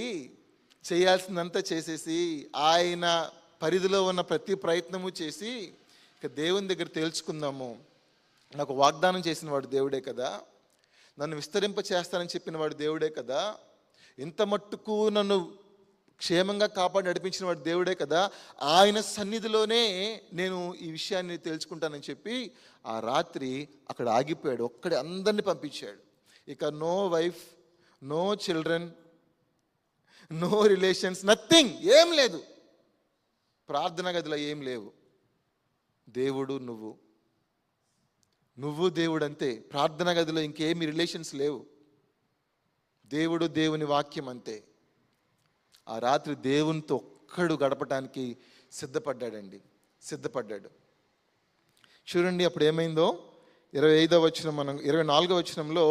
చేయాల్సిందంతా చేసేసి, ఆయన పరిధిలో ఉన్న ప్రతి ప్రయత్నము చేసి, ఇక దేవుని దగ్గర తేల్చుకుందాము. నాకు వాగ్దానం చేసిన వాడు దేవుడే కదా, నన్ను విస్తరింప చేస్తానని చెప్పిన వాడు దేవుడే కదా, ఇంత మట్టుకు నన్ను క్షేమంగా కాపాడి నడిపించిన వాడు దేవుడే కదా, ఆయన సన్నిధిలోనే నేను ఈ విషయాన్ని తేల్చుకుంటానని చెప్పి ఆ రాత్రి అక్కడ ఆగిపోయాడు. ఒక్కడే అందరినీ పంపించాడు. ఇక no wife, no children, no relations, nothing, ఏం లేదు. ప్రార్థన గదిలో ఏం లేవు. దేవుడు నువ్వు దేవుడు అంతే. ప్రార్థన గదిలో ఇంకేమి రిలేషన్స్ లేవు. దేవుడు, దేవుని వాక్యం అంతే. ఆ రాత్రి దేవునితో ఒక్కడు గడపడానికి సిద్ధపడ్డాడు. చూడండి అప్పుడు ఏమైందో. 25వ వచనం, మనం 24వ వచనంలో,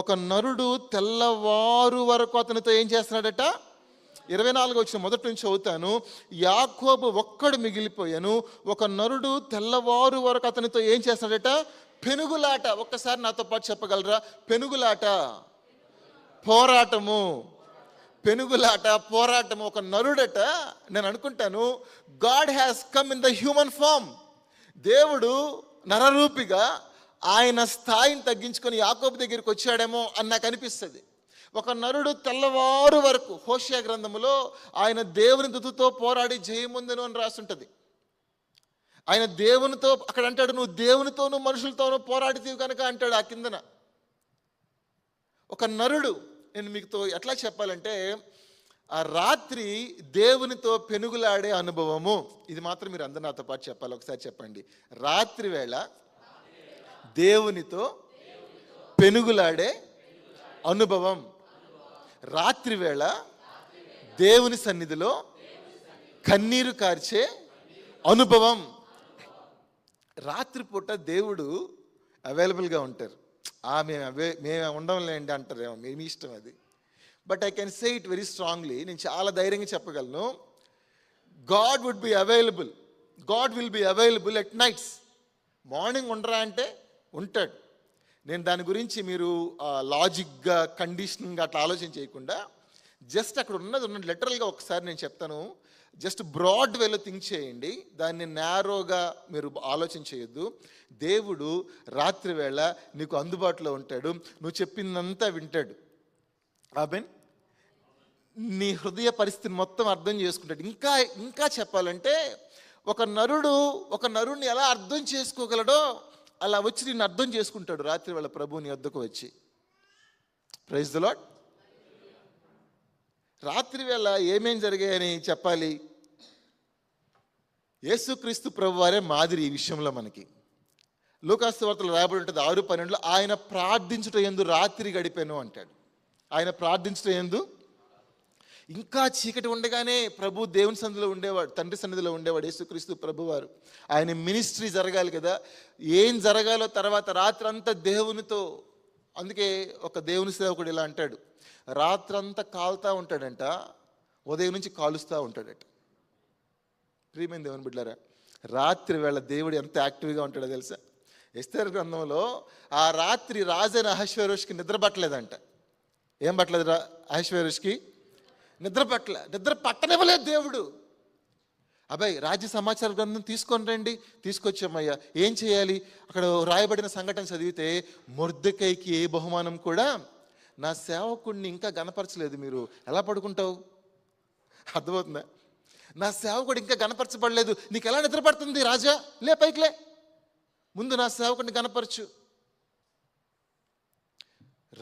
ఒక నరుడు తెల్లవారు వరకు అతనితో ఏం చేస్తున్నాడట? 24వ వచనం మొదటి నుంచి చదువుతాను. యాకోబు ఒక్కడు మిగిలిపోయాను, ఒక నరుడు తెల్లవారు వరకు అతనితో ఏం చేస్తున్నాడట? పెనుగులాట. ఒక్కసారి నాతో పాటు చెప్పగలరా? పెనుగులాట, పోరాటము. పెనుగులాట, పోరాటము. ఒక నరుడట, నేను అనుకుంటాను, God has come in the human form. దేవుడు నరరూపిగా ఆయన స్థాయిని తగ్గించుకొని యాకోబు దగ్గరికి వచ్చాడేమో అని నాకు అనిపిస్తుంది. ఒక నరుడు తెల్లవారు వరకు హోషేయ గ్రంథములో ఆయన దేవుని దూతతో పోరాడి జయముందెను అని రాసుంటుంది. ఆయన దేవునితో అక్కడ అంటాడు, నువ్వు దేవునితోనూ మనుషులతోనూ పోరాడితీవి కనుక అంటాడు ఆ కిందన. ఒక నరుడు, నేను మీతో ఎట్లా చెప్పాలంటే, ఆ రాత్రి దేవునితో పెనుగులాడే అనుభవము, ఇది మాత్రం మీరు అందరూ నాతో పాటు చెప్పాలి. ఒకసారి చెప్పండి, రాత్రి వేళ దేవునితో పెనుగులాడే అనుభవం. రాత్రి వేళ దేవుని సన్నిధిలో కన్నీరు కార్చే అనుభవం. రాత్రిపూట దేవుడు అవైలబుల్గా ఉంటారు. మేము ఉండలేండి అంటారేమో, మీ ఇష్టం అది. But I can say it very strongly, నేను చాలా ధైర్యంగా చెప్పగలను. God would be available, God will be available at nights. Morning ఉండరా అంటే ఉంటాడు. నేను దాని గురించి మీరు లాజిక్గా కండిషనింగ్గా అట్లా ఆలోచన చేయకుండా జస్ట్ అక్కడ ఉన్నది లిటరల్గా ఒకసారి నేను చెప్తాను. జస్ట్ బ్రాడ్ వేలో థింక్ చేయండి, దాన్ని నేరోగా మీరు ఆలోచన చేయొద్దు. దేవుడు రాత్రి వేళ నీకు అందుబాటులో ఉంటాడు, నువ్వు చెప్పిందంతా వింటాడు. ఆమెన్. నీ హృదయ పరిస్థితిని మొత్తం అర్థం చేసుకుంటాడు. ఇంకా చెప్పాలంటే ఒక నరుడిని ఎలా అర్థం చేసుకోగలడో అలా వచ్చి నిన్ను అర్థం చేసుకుంటాడు రాత్రి వేళ ప్రభు నీ వద్దకు వచ్చి. Praise the Lord. రాత్రి వేళ ఏమేం జరిగాయని చెప్పాలి. యేసుక్రీస్తు ప్రభు వారే మాదిరి ఈ విషయంలో మనకి. లూకాసు వార్తలో రాయబడి ఉంటుంది 6:12, ఆయన ప్రార్థించుట యందు రాత్రి గడిపాను అంటాడు. ఆయన ప్రార్థించుట యందు, ఇంకా చీకటి ఉండగానే ప్రభు దేవుని సన్నిధిలో ఉండేవాడు, తండ్రి సన్నిధిలో ఉండేవాడు యేసుక్రీస్తు ప్రభువారు. ఆయన మినిస్ట్రీ జరగాలి కదా, ఏం జరగాలో తర్వాత రాత్రంతా దేవునితో. అందుకే ఒక దేవుని సేవకుడు ఇలా అంటాడు, రాత్రంతా కాలుతూ ఉంటాడంట, ఉదయం నుంచి కాలుస్తూ ఉంటాడట. ప్రియమైన దేవుని బిడ్డలారా, రాత్రి వేళ దేవుడు ఎంత యాక్టివ్గా ఉంటాడో తెలుసా. ఎస్తేరు గ్రంథంలో ఆ రాత్రి రాజైన అహష్వేరోష్కి నిద్ర పట్టలేదంట. ఏం పట్టలేదు అహష్వేరోష్కి? నిద్ర పట్టనివ్వలేదు దేవుడు. అబ్బాయి రాజ్య సమాచార గ్రంథం తీసుకొని రండి, తీసుకొచ్చామయ్యా. ఏం చేయాలి? అక్కడ రాయబడిన సంఘటన చదివితే, మొర్దెకైకి ఏ బహుమానం కూడా నా సేవకుడిని ఇంకా గనపరచలేదు, మీరు ఎలా పడుకుంటావు? అర్థమవుతుందా? నా సేవకుడు ఇంకా గనపరచబడలేదు, నీకు ఎలా నిద్ర పడుతుంది రాజా? లే పైకిలే, ముందు నా సేవకుడిని గనపరచు.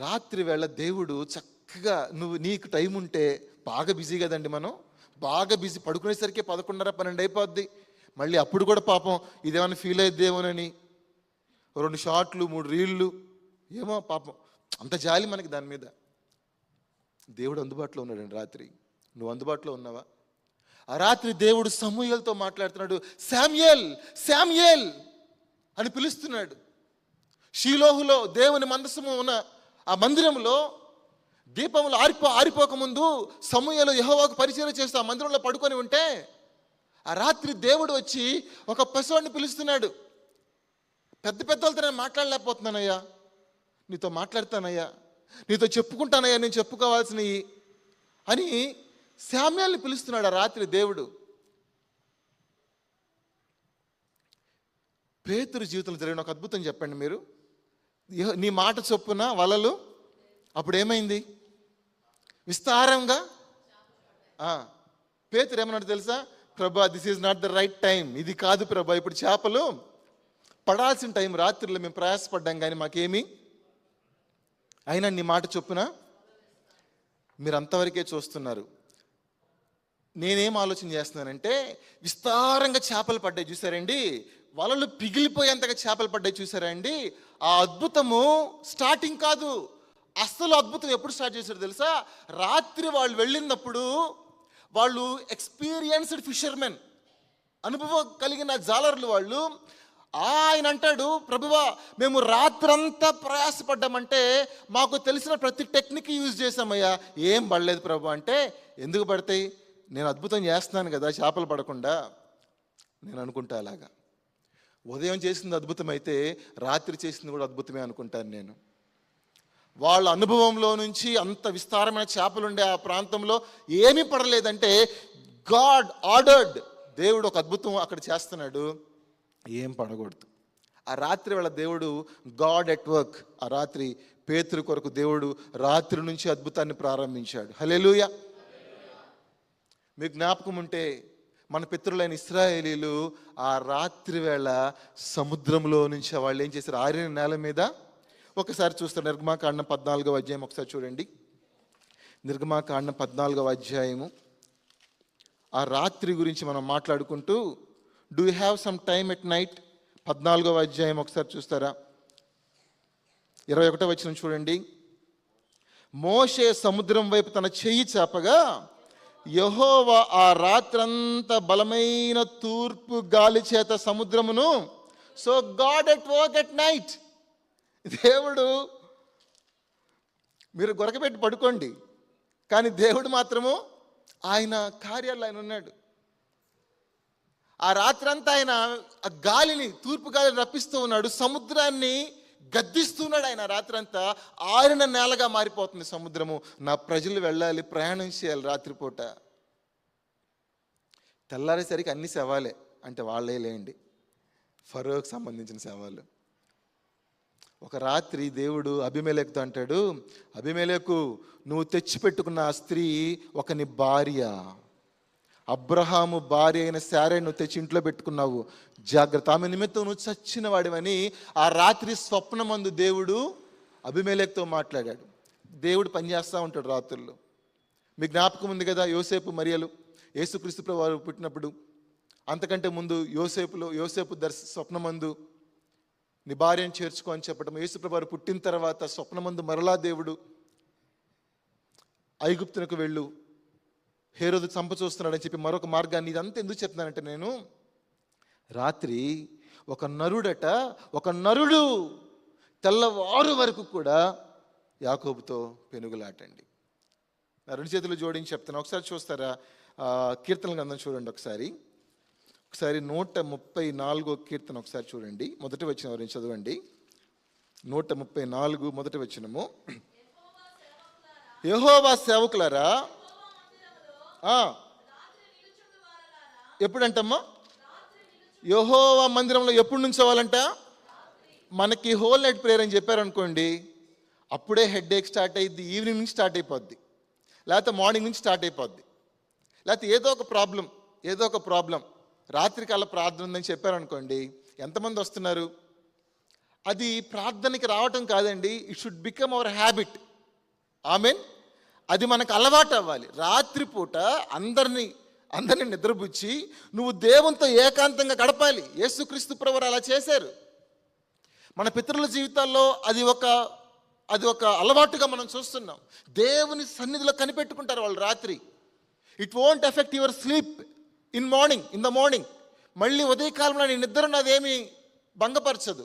రాత్రి వేళ దేవుడు చక్కగా, నీకు టైం ఉంటే, బాగా బిజీ కదండి మనం, బాగా బిజీ, పడుకునేసరికి 11:30-12 అయిపోద్ది. మళ్ళీ అప్పుడు కూడా పాపం ఇదేమైనా ఫీల్ అయిద్దేమోనని 2 షార్ట్లు 3 రీళ్ళు, ఏమో పాపం అంత జాలి మనకి దాని మీద. దేవుడు అందుబాటులో ఉన్నాడండి రాత్రి. నువ్వు అందుబాటులో ఉన్నావా? ఆ రాత్రి దేవుడు సమూయేలుతో మాట్లాడుతున్నాడు. శామ్యూయేల్, శామ్యూయేల్ అని పిలుస్తున్నాడు. షీలోహులో దేవుని మందసము ఉన్న ఆ మందిరంలో దీపములు ఆరిపోకముందు సమూయేలు యెహోవాకు పరిచర్య చేస్తూ ఆ మందిరంలో పడుకొని ఉంటే, ఆ రాత్రి దేవుడు వచ్చి ఒక పసివాడిని పిలుస్తున్నాడు. పెద్దలతో నేను మాట్లాడలేకపోతున్నానయ్యా, నీతో మాట్లాడతానయ్యా, నీతో చెప్పుకుంటానయ్యా, నేను చెప్పుకోవాల్సినవి అని శామ్యూయేలుని పిలుస్తున్నాడు ఆ రాత్రి దేవుడు. పేతురు జీవితంలో జరిగిన ఒక అద్భుతం చెప్పండి మీరు. నీ మాట చొప్పున వలలు, అప్పుడు ఏమైంది? విస్తారంగా. పేతురు ఏమన్నాడు తెలుసా? ప్రభా, this is not the right time, ఇది కాదు ప్రభా, ఇప్పుడు చేపలు పడాల్సిన టైం. రాత్రిలో మేము ప్రయాసపడ్డాం కానీ మాకేమి అయినా నీ మాట చొప్పున. మీరు అంతవరకే చూస్తున్నారు. నేనేం ఆలోచన చేస్తున్నానంటే, విస్తారంగా చేపలు పడ్డాయి చూసారండి, వలలు పిగిలిపోయేంతగా చేపలు పడ్డాయి చూసారా అండి. ఆ అద్భుతము స్టార్టింగ్ కాదు, అస్సలు అద్భుతం ఎప్పుడు స్టార్ట్ చేశారు తెలుసా? రాత్రి వాళ్ళు వెళ్ళినప్పుడు, వాళ్ళు ఎక్స్పీరియన్స్డ్ ఫిషర్మెన్, అనుభవం కలిగిన జాలర్లు వాళ్ళు. ఆయన అంటాడు, ప్రభువా మేము రాత్రంతా ప్రయాసపడ్డామంటే మాకు తెలిసిన ప్రతి టెక్నిక్ యూజ్ చేసామయ్యా, ఏం పడలేదు ప్రభు. అంటే ఎందుకు పడతాయి? నేను అద్భుతం చేస్తున్నాను కదా చేపలు పడకుండా. నేను అనుకుంటా అలాగా, ఉదయం చేసింది అద్భుతమైతే రాత్రి చేసింది కూడా అద్భుతమే అనుకుంటాను నేను. వాళ్ళ అనుభవంలో నుంచి అంత విస్తారమైన చేపలుండే ఆ ప్రాంతంలో ఏమీ పడలేదంటే గాడ్ ఆర్డర్డ్, దేవుడు ఒక అద్భుతం అక్కడ చేస్తున్నాడు, ఏం పడకూడదు. ఆ రాత్రి వేళ దేవుడు గాడ్ ఎట్ వర్క్. ఆ రాత్రి పేతురు కొరకు దేవుడు రాత్రి నుంచి అద్భుతాన్ని ప్రారంభించాడు. హల్లెలూయా. మీకు జ్ఞాపకం ఉంటే మన పితరులైన ఇశ్రాయేలీలు ఆ రాత్రి వేళ సముద్రంలో నుంచి వాళ్ళు ఏం చేశారు? ఆరిన నేల మీద. ఒకసారి చూస్తారు నిర్గమాకాండం 14వ అధ్యాయం, ఒకసారి చూడండి. నిర్గమాకాండం 14వ అధ్యాయము. ఆ రాత్రి గురించి మనం మాట్లాడుకుంటూ, do you have some time at night? 14వ అధ్యాయం ఒకసారి చూస్తారా? 21వ వచనం చూడండి. మోషే సముద్రం వైపు తన చెయ్యి చాపగా యెహోవా ఆ రాత్రంతా బలమైన తూర్పు గాలి చేత సముద్రమును, so God at work at night. దేవుడు, మీరు గొరకబెట్టి పడుకోండి, కానీ దేవుడు మాత్రము ఆయన కార్యాలు ఆయన ఉన్నాడు. ఆ రాత్రంతా ఆయన ఆ గాలిని, తూర్పు గాలిని రప్పిస్తూ ఉన్నాడు. సముద్రాన్ని గద్దిస్తున్నాడు ఆయన. రాత్రంతా ఆరిన నేలగా మారిపోతుంది సముద్రము. నా ప్రజలు వెళ్ళాలి, ప్రయాణం చేయాలి రాత్రిపూట. తెల్లారేసరికి అన్ని శవాలే, అంటే వాళ్ళే లేండి, ఫరోకి సంబంధించిన శవాలు. ఒక రాత్రి దేవుడు అబీమెలెకుతో అంటాడు, అబీమెలెకు, నువ్వు తెచ్చిపెట్టుకున్న ఆ స్త్రీ ఒకని భార్య, అబ్రహాము భార్య అయిన శారే నువ్వు తెచ్చి ఇంట్లో పెట్టుకున్నావు, జాగ్రత్త, ఆమె నిమిత్తం నువ్వు చచ్చిన వాడివని ఆ రాత్రి స్వప్నమందు దేవుడు అబీమెలెకుతో మాట్లాడాడు. దేవుడు పనిచేస్తూ ఉంటాడు రాత్రుల్లో. మీ జ్ఞాపకం ఉంది కదా, యోసేపు మరియలు యేసుక్రీస్తు ప్రభువు వారు పుట్టినప్పుడు, అంతకంటే ముందు యోసేపు స్వప్నమందు నీ భార్యను చేర్చుకో అని చెప్పడం. యేసు ప్రభువు వారు పుట్టిన తర్వాత స్వప్నమందు మరలా దేవుడు ఐగుప్తునకు వెళ్ళు, హేరోదు చంప చూస్తున్నాడని చెప్పి మరొక మార్గాన్ని. ఇదంతా ఎందుకు చెప్తున్నానంటే, నేను రాత్రి ఒక నరుడు తెల్లవారు వరకు కూడా యాకోబుతో పెనుగులాటండి. నా రెండు చేతులు జోడించి చెప్తాను, ఒకసారి చూస్తారా? కీర్తన గ్రంథం చూడండి ఒకసారి. 134వ కీర్తన ఒకసారి చూడండి. మొదటి వచనం ఎవరైనా చదవండి. 134 మొదటి వచనము. యెహోవా సేవకులారా, ఎప్పుడంటమ్మా? యెహోవా మందిరంలో ఎప్పుడు నుంచోవాలంట? మనకి హోల్ నైట్ ప్రేయర్ అని చెప్పారనుకోండి, అప్పుడే హెడ్ఏక్ స్టార్ట్ అయ్యిద్ది, ఈవినింగ్ నుంచి స్టార్ట్ అయిపోద్ది, లేకపోతే మార్నింగ్ నుంచి స్టార్ట్ అయిపోద్ది, లేకపోతే ఏదో ఒక ప్రాబ్లం రాత్రికాల ప్రార్థన ఉందని చెప్పారనుకోండి, ఎంతమంది వస్తున్నారు? అది ప్రార్థనకి రావటం కాదండి, it should become hour habit. Amen. అది మనకు అలవాటు అవ్వాలి. రాత్రిపూట అందరినీ నిద్రపుచ్చి నువ్వు దేవునితో ఏకాంతంగా గడపాలి. యేసుక్రీస్తు ప్రభువు అలా చేశారు. మన పితరుల జీవితాల్లో అది ఒక అలవాటుగా మనం చూస్తున్నాం. దేవుని సన్నిధిలో కనిపెట్టుకుంటారు వాళ్ళు రాత్రి. It won't effect your sleep in the morning. మళ్ళీ ఉదయకాలంలో నీ నిద్ర నాదేమీ భంగపరచదు.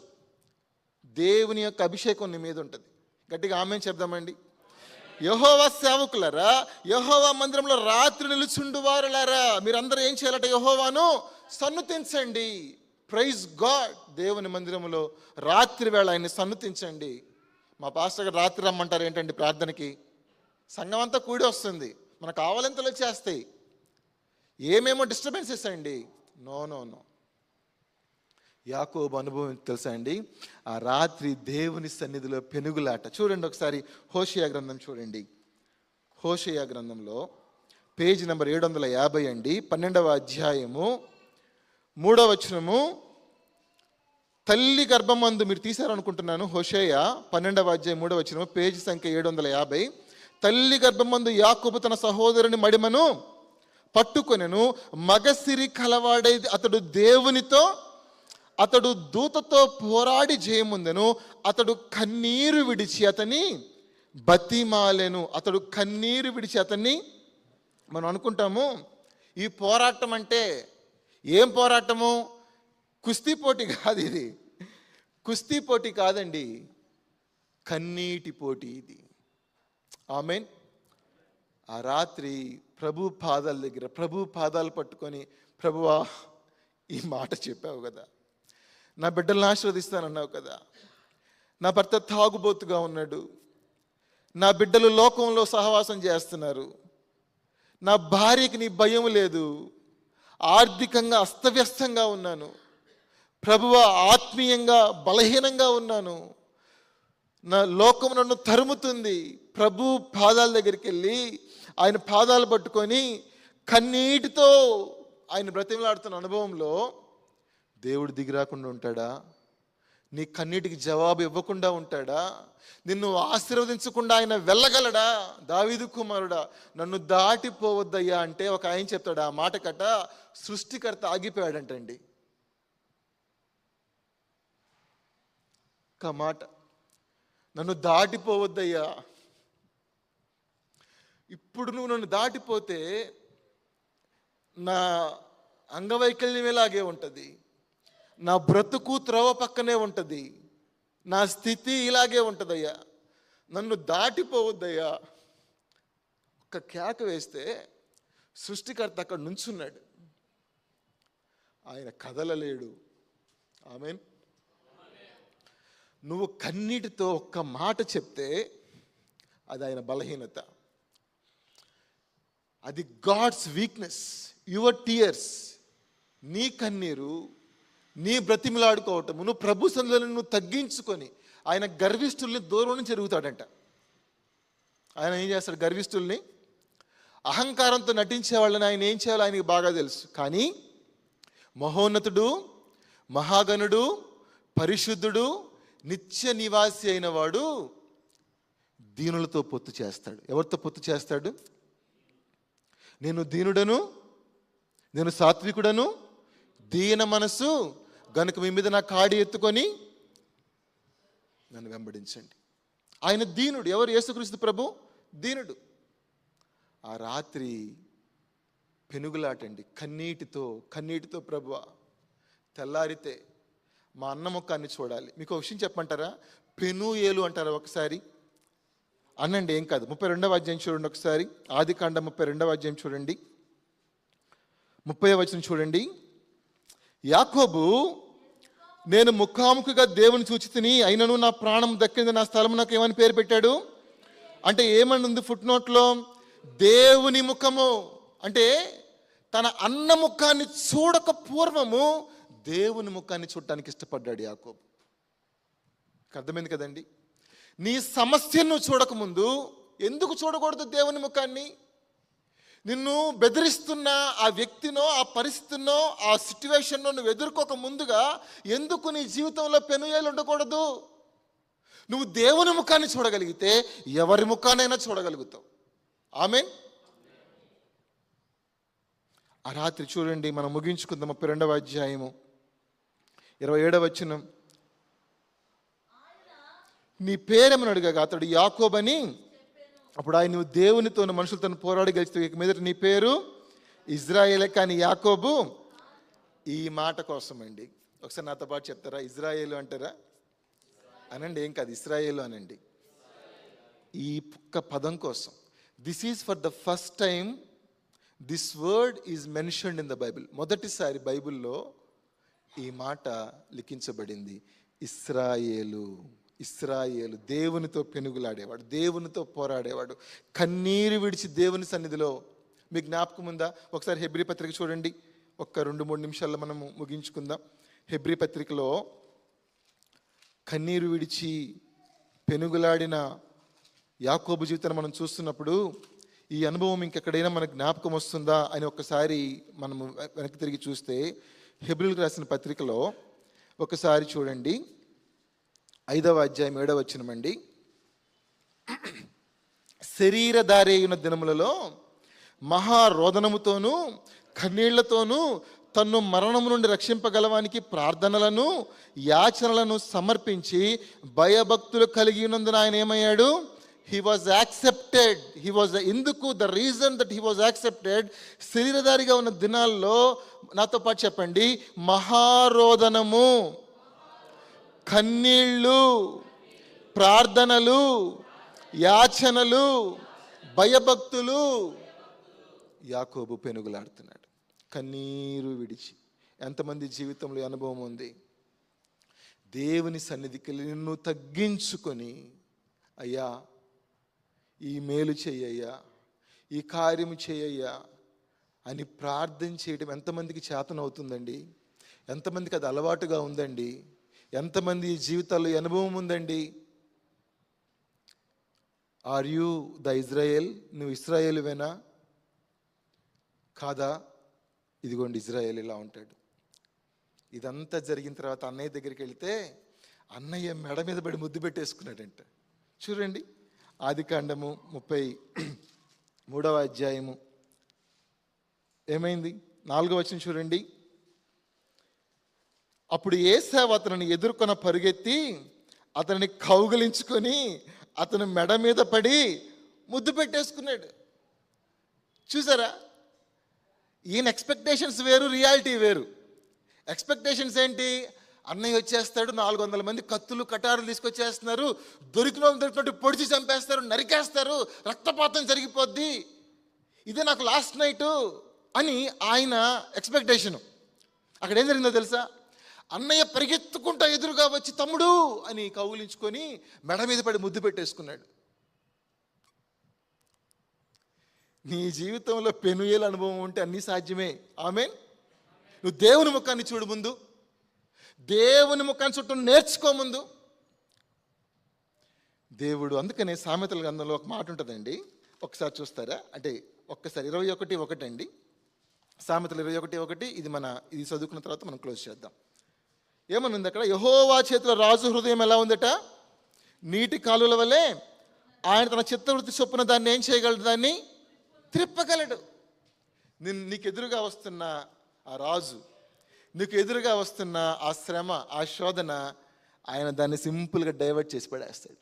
దేవుని యొక్క అభిషేకం నీ మీద ఉంటుంది. గట్టిగా ఆమేన్ చెప్దామండి. యెహోవా సేవకులారా, యెహోవా మందిరంలో రాత్రి నిలుచుండువారులారా, మీరందరూ ఏం చేయాలంటే యెహోవాను సన్నుతించండి. Praise God. దేవుని మందిరంలో రాత్రి వేళ ఆయన్ని సన్నుతించండి. మా పాస్టర్ గారు రాత్రి రమ్మంటారు ఏంటండి ప్రార్థనకి? సంఘం అంతా కూడి వస్తుంది, మనకు కావాలంతలో చేస్తాయి, ఏమేమో డిస్టర్బెన్సెస్ అండి. నో. యాకోబు అనుభవం తెలుసా అండి? ఆ రాత్రి దేవుని సన్నిధిలో పెనుగులాట. చూడండి ఒకసారి హోషేయ గ్రంథం చూడండి. హోషేయ గ్రంథంలో పేజీ నెంబర్ 750 అండి, 12వ అధ్యాయము 3వ వచనము. తల్లి గర్భమందు, మీరు తీశారనుకుంటున్నాను, హోషేయ 12వ అధ్యాయం 3వ వచనము, పేజీ సంఖ్య 750. తల్లి గర్భమందు యాకోబు తన సహోదరుని మడిమను పట్టుకొనెను, మగసిరి కలవాడేది అతడు దూతతో పోరాడి జయముందెను, అతడు కన్నీరు విడిచి అతన్ని బతిమాలెను. మనం అనుకుంటాము ఈ పోరాటం అంటే ఏం పోరాటము? కుస్తీ పోటీ కాదు ఇది, కుస్తీ పోటీ కాదండి, కన్నీటి పోటీ ఇది. ఆమేన్. ఆ రాత్రి ప్రభు పాదాల దగ్గర ప్రభు పాదాలు పట్టుకొని, ప్రభువా ఈ మాట చెప్పావు కదా, నా బిడ్డలను ఆశీర్వదిస్తానన్నావు కదా, నా భర్త తాగుబోతుగా ఉన్నాడు, నా బిడ్డలు లోకంలో సహవాసం చేస్తున్నారు, నా భార్యకి నీ భయం లేదు, ఆర్థికంగా అస్తవ్యస్తంగా ఉన్నాను, ప్రభువా, ఆత్మీయంగా బలహీనంగా ఉన్నాను, నా లోకం నన్ను తరుముతుంది. ప్రభు పాదాల దగ్గరికి వెళ్ళి ఆయన పాదాలు పట్టుకొని కన్నీటితో ఆయన బ్రతిమలాడుతున్న అనుభవంలో దేవుడు దిగి రాకుండా ఉంటాడా? నీ కన్నీటికి జవాబు ఇవ్వకుండా ఉంటాడా? నిన్ను ఆశీర్వదించకుండా ఆయన వెళ్ళగలడా? దావీదు కుమారుడా, నన్ను దాటిపోవద్దయ్యా అంటే ఒక ఆయన చెప్తాడు, ఆ మాట కట్ట సృష్టికర్త ఆగిపోయాడంటండి. ఒక మాట, నన్ను దాటిపోవద్దయ్యా. ఇప్పుడు నువ్వు నన్ను దాటిపోతే నా అంగవైకల్యం ఇలాగే ఉంటుంది, నా బ్రతుకు త్రోవ పక్కనే ఉంటుంది, నా స్థితి ఇలాగే ఉంటుందయ్యా, నన్ను దాటిపోవద్దయ్యా. ఒక కేక వేస్తే సృష్టికర్త అక్కడ నుంచున్నాడు, ఆయన కదలలేడు. ఆమేన్. నువ్వు కన్నీటితో ఒక్క మాట చెప్తే అది ఆయన బలహీనత, అది గాడ్స్ వీక్నెస్. యువర్ టీయర్స్, నీ కన్నీరు, నీ బ్రతిమలాడుకోవటము, నువ్వు ప్రభు సన్నిధిలో నువ్వు తగ్గించుకొని, ఆయన గర్విష్ఠుల్ని దూరం నుంచి ఎరుగుతాడంట. ఆయన ఏం చేస్తాడు? గర్విష్ఠుల్ని, అహంకారంతో నటించే వాళ్ళని ఆయన ఏం చేయాలో ఆయనకి బాగా తెలుసు. కానీ మహోన్నతుడు, మహాగణుడు, పరిశుద్ధుడు, నిత్య నివాసి అయిన వాడు దీనులతో పొత్తు చేస్తాడు. ఎవరితో పొత్తు చేస్తాడు? నేను దీనుడను, నేను సాత్వికుడను, దీన మనసు గనుక మీ మీద నా కాడి ఎత్తుకొని నన్ను వెంబడించండి. ఆయన దీనుడు. ఎవరు? యేసుక్రీస్తు ప్రభు దీనుడు. ఆ రాత్రి పెనుగులాటండి, కన్నీటితో ప్రభువా, తెల్లారితే మా అన్న ముఖాన్ని చూడాలి. మీకు ఒక విషయం చెప్పమంటారా? పెనుయేలు అంటారా? ఒకసారి అనండి, ఏం కాదు. 32వ అధ్యాయం చూడండి ఒకసారి. ఆదికాండం 32వ అధ్యాయం చూడండి, 30వ వచనం చూడండి. యాకోబు, నేను ముఖాముఖిగా దేవుని చూచితిని, అయినను నా ప్రాణం దక్కింది, నా స్థలం నాకు ఏమని పేరు పెట్టాడు అంటే ఏమని ఉంది ఫుట్ నోట్లో? దేవుని ముఖము. అంటే తన అన్న ముఖాన్ని చూడక పూర్వము దేవుని ముఖాన్ని చూడటానికి ఇష్టపడ్డాడు యాకోబు. అర్థమైంది కదండి? నీ సమస్యను చూడకముందు ఎందుకు చూడకూడదు దేవుని ముఖాన్ని? నిన్ను బెదిరిస్తున్న ఆ వ్యక్తినో, ఆ పరిస్థితినో, ఆ సిట్యువేషన్నో నువ్వు ఎదుర్కోక ముందుగా ఎందుకు నీ జీవితంలో పెనుయేలు ఉండకూడదు? నువ్వు దేవుని ముఖాన్ని చూడగలిగితే ఎవరి ముఖానైనా చూడగలుగుతావు. ఆమేన్. ఆ రాత్రి చూడండి, మనం ముగించుకుందాం. 32వ అధ్యాయము 27వ వచనం. నీ పేరేమని అడిగాక అతడు యాకోబని. అప్పుడు ఆయన, నువ్వు దేవునితో మనుషులతో పోరాడి గెలిస్తే ఇక మీదట నీ పేరు ఇజ్రాయేలే కానీ యాకోబు. ఈ మాట కోసం అండి, ఒకసారి నాతో పాటు చెప్తారా? ఇజ్రాయేలు అంటారా? అనండి, ఏం కాదు, ఇస్రాయేలు అనండి. ఈ ఒక్క పదం కోసం, this is for the first time this word is mentioned in the Bible. మొదటిసారి బైబిల్లో ఈ మాట లిఖించబడింది. ఇస్రాయేలు. ఇస్రాయేలు దేవునితో పెనుగులాడేవాడు, దేవునితో పోరాడేవాడు, కన్నీరు విడిచి దేవుని సన్నిధిలో. మీకు జ్ఞాపకం ఉందా? ఒకసారి హెబ్రీ పత్రిక చూడండి, ఒక్క 2-3 నిమిషాల్లో మనము ముగించుకుందాం. హెబ్రీ పత్రికలో కన్నీరు విడిచి పెనుగులాడిన యాకోబు జీవితాన్ని మనం చూస్తున్నప్పుడు ఈ అనుభవం ఇంకెక్కడైనా మనకు జ్ఞాపకం వస్తుందా అని ఒక్కసారి మనము వెనక్కి తిరిగి చూస్తే, హెబ్రీలకు రాసిన పత్రికలో ఒకసారి చూడండి, 5వ అధ్యాయం 7వ వచనం అండి. శరీరధారి అయిన దినములలో మహారోదనముతోనూ కన్నీళ్లతోనూ తన్ను మరణము నుండి రక్షింపగలవానికి ప్రార్థనలను యాచనలను సమర్పించి భయభక్తులు కలిగి ఉన్నందున ఆయన ఏమయ్యాడు? He was accepted. ఎందుకు? The reason that he was accepted, శరీరధారిగా ఉన్న దినాల్లో, నాతో పాటు చెప్పండి, మహారోదనము, కన్నీళ్ళు, ప్రార్థనలు, యాచనలు, భయభక్తులు. యాకోబు పెనుగులాడుతున్నాడు కన్నీరు విడిచి. ఎంతమంది జీవితంలో అనుభవం ఉంది? దేవుని సన్నిధికి నిన్ను తగ్గించుకొని, అయ్యా ఈ మేలు చెయ్యయ్యా, ఈ కార్యము చెయ్యయ్యా అని ప్రార్థన చేయడం ఎంతమందికి చేతనవుతుందండి? ఎంతమందికి అది అలవాటుగా ఉందండి? ఎంతమంది జీవితాల్లో అనుభవం ఉందండి? Are you the Israel? నువ్వు ఇశ్రాయేలువేనా కాదా? ఇదిగోండి ఇజ్రాయేల్ ఇలా ఉంటాడు. ఇదంతా జరిగిన తర్వాత అన్నయ్య దగ్గరికి వెళ్తే అన్నయ్య మెడ మీద పడి ముద్దు పెట్టేసుకున్నాడంట. చూడండి, ఆదికాండము 33వ అధ్యాయము ఏమైంది? 4వ వచనం చూడండి. అప్పుడు ఏశావు అతనిని ఎదుర్కొన పరుగెత్తి అతనిని కౌగిలించుకొని అతను మెడ మీద పడి ముద్దు పెట్టేసుకున్నాడు. చూసారా? ఈయన ఎక్స్పెక్టేషన్స్ వేరు, రియాలిటీ వేరు. ఎక్స్పెక్టేషన్స్ ఏంటి? అన్నయ్య వచ్చేస్తాడు, 400 మంది కత్తులు కటారులు తీసుకొచ్చేస్తున్నారు, దొరికినట్టు పొడిచి చంపేస్తారు, నరికేస్తారు, రక్తపాతం జరిగిపోద్ది, ఇదే నాకు లాస్ట్ నైట్ అని ఆయన ఎక్స్పెక్టేషను. అక్కడ ఏం జరిగిందో తెలుసా? అన్నయ్య పరిగెత్తుకుంటా ఎదురుగా వచ్చి తమ్ముడు అని కౌగిలించుకొని మెడ మీద పడి ముద్దు పెట్టేసుకున్నాడు. నీ జీవితంలో పెనుయేల అనుభవం ఉంటే అన్నీ సాధ్యమే. ఆమేన్. నువ్వు దేవుని ముఖాన్ని చూడు ముందు, దేవుని ముఖాన్ని చుట్టూ నేర్చుకో ముందు. దేవుడు అందుకనే సామెతల గ్రంథంలో ఒక మాట ఉంటుందండి, ఒకసారి చూస్తారా? అంటే ఒక్కసారి 21:1 అండి, సామెతలు 21:1. ఇది చదువుకున్న తర్వాత మనం క్లోజ్ చేద్దాం. ఏమనుంది అక్కడ? యెహోవా చేతిలో రాజు హృదయం ఎలా ఉందట? నీటి కాలువల వలె ఆయన తన చిత్తవృత్తి చొప్పున దాన్ని ఏం చేయగలడు? దాన్ని త్రిప్పగలడు. నీకు ఎదురుగా వస్తున్న ఆ రాజు, నీకు ఎదురుగా వస్తున్న ఆ శ్రమ, ఆ శోధన, ఆయన దాన్ని సింపుల్గా డైవర్ట్ చేసి పడేస్తాడు.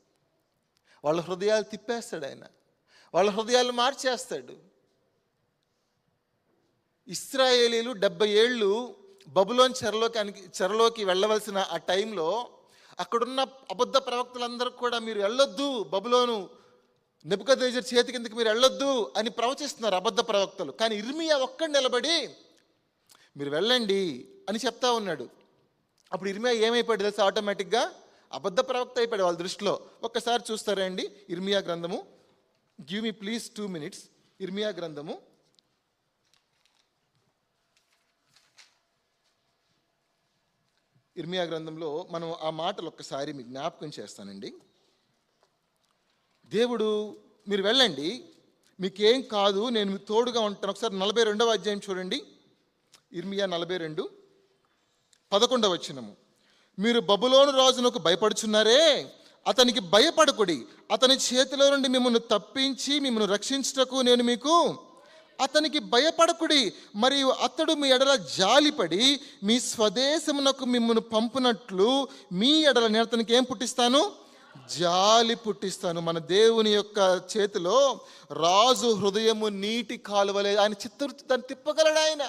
వాళ్ళ హృదయాలు తిప్పేస్తాడు ఆయన, వాళ్ళ హృదయాలు మార్చేస్తాడు. ఇశ్రాయేలీలు 70 ఏళ్ళు బబులోన్ చెరలోకి వెళ్ళవలసిన ఆ టైంలో అక్కడున్న అబద్ధ ప్రవక్తలందరూ కూడా మీరు వెళ్ళొద్దు, బబులోను నెబుకద్నెజర్ చేతి కిందకి మీరు వెళ్ళొద్దు అని ప్రవచిస్తున్నారు అబద్ధ ప్రవక్తలు. కానీ ఇర్మియా ఒక్కడు నిలబడి మీరు వెళ్ళండి అని చెప్తా ఉన్నాడు. అప్పుడు ఇర్మియా ఏమైపోయాడు తెలుసా? ఆటోమేటిక్గా అబద్ధ ప్రవక్త అయిపోయాడు వాళ్ళ దృష్టిలో. ఒక్కసారి చూస్తారా అండి ఇర్మియా గ్రంథము? Give me please 2 minutes. ఇర్మియా గ్రంథము ఇర్మియా గ్రంథంలో మనం ఆ మాటలు ఒక్కసారి మీకు జ్ఞాపకం చేస్తానండి. దేవుడు మీరు వెళ్ళండి, మీకేం కాదు, నేను మీకు తోడుగా ఉంటాను. ఒకసారి 42వ అధ్యాయం చూడండి, ఇర్మియా 42, 11వ వచనము. మీరు బబులోను రాజునకు భయపడుచున్నారే, అతనికి భయపడకుడి, అతని చేతిలో నుండి మిమ్మల్ని తప్పించి మిమ్మల్ని రక్షించుటకు నేను మీకు అతనికి భయపడకుడి, మరియు అతడు మీ ఎడల జాలిపడి మీ స్వదేశమునకు మిమ్మల్ని పంపునట్లు మీ ఎడల నేను అతనికి ఏం పుట్టిస్తాను? జాలి పుట్టిస్తాను. మన దేవుని యొక్క చేతిలో రాజు హృదయము నీటి కాలువలే, ఆయన చిత్తవృత్తి దాన్ని తిప్పగలడు ఆయన.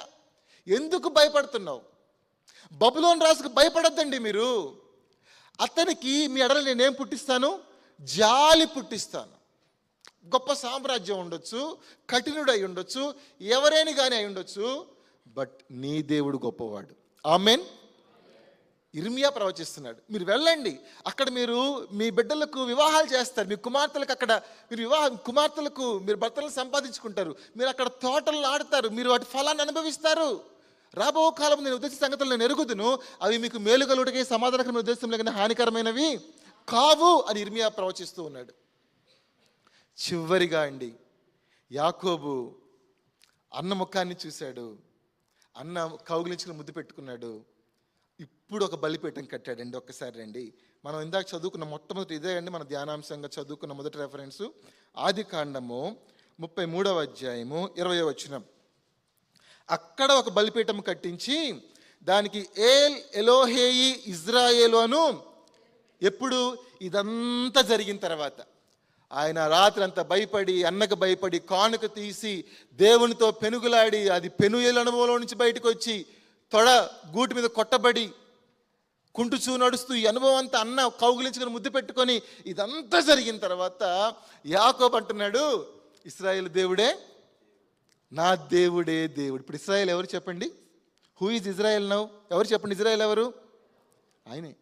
ఎందుకు భయపడుతున్నావు? బబులోను రాజుకు భయపడద్దండి మీరు. అతనికి మీ ఎడల నేనేం పుట్టిస్తాను? జాలి పుట్టిస్తాను. గొప్ప సామ్రాజ్యం ఉండొచ్చు, కఠినుడై ఉండొచ్చు, ఎవరైనా కానీ అయి ఉండొచ్చు, బట్ నీ దేవుడు గొప్పవాడు. ఆమేన్. ఇర్మియా ప్రవచిస్తున్నాడు, మీరు వెళ్ళండి, అక్కడ మీరు మీ బిడ్డలకు వివాహాలు చేస్తారు, మీ కుమార్తెలకు అక్కడ మీరు కుమార్తెలకు మీరు భర్తలను సంపాదించుకుంటారు, మీరు అక్కడ తోటలు నాటుతారు, మీరు వాటి ఫలాన్ని అనుభవిస్తారు. రాబో కాలం నేను ఉద్దేశ సంగతులు నేను ఎరుగుదును, అవి మీకు మేలుగలుడికి సమాధానకరమైన ఉద్దేశం లేకుండా హానికరమైనవి కావు అని ఇర్మియా ప్రవచిస్తూ ఉన్నాడు. చివరిగా అండి యాకోబు అన్న ముఖాన్ని చూశాడు, అన్న కౌగిలించుకుని ముద్దు పెట్టుకున్నాడు. ఇప్పుడు ఒక బలిపీఠం కట్టాడండి. ఒక్కసారి రండి, మనం ఇందాక చదువుకున్న మొట్టమొదటి ఇదే అండి, మన ధ్యానాంశంగా చదువుకున్న మొదటి రెఫరెన్సు ఆదికాండము 33వ అధ్యాయము 20వ వచనం. అక్కడ ఒక బలిపీఠం కట్టించి దానికి ఏల్ ఎలోహేయి ఇజ్రాయేలు అను. ఎప్పుడు? ఇదంతా జరిగిన తర్వాత ఆయన రాత్రి అంతా భయపడి, అన్నకు భయపడి, కానుక తీసి దేవునితో పెనుగులాడి, అది పెనుయేల అనుభవంలో నుంచి బయటకు వచ్చి తొడ గూటి మీద కొట్టబడి కుంటుచూ నడుస్తూ ఈ అనుభవం అంతా అన్న కౌగిలించుకొని ముద్దు పెట్టుకొని ఇదంతా జరిగిన తర్వాత యాకోబు అంటున్నాడు, ఇశ్రాయేలు దేవుడే నా దేవుడే దేవుడు. ఇప్పుడు ఇశ్రాయేల్ ఎవరు చెప్పండి? Who is Israel now? ఎవరు చెప్పండి? ఇజ్రాయెల్ ఎవరు? ఆయనే.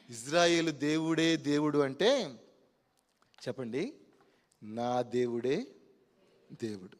ఇజ్రాయేలు దేవుడే దేవుడు అంటే చెప్పండి, నా దేవుడే దేవుడు.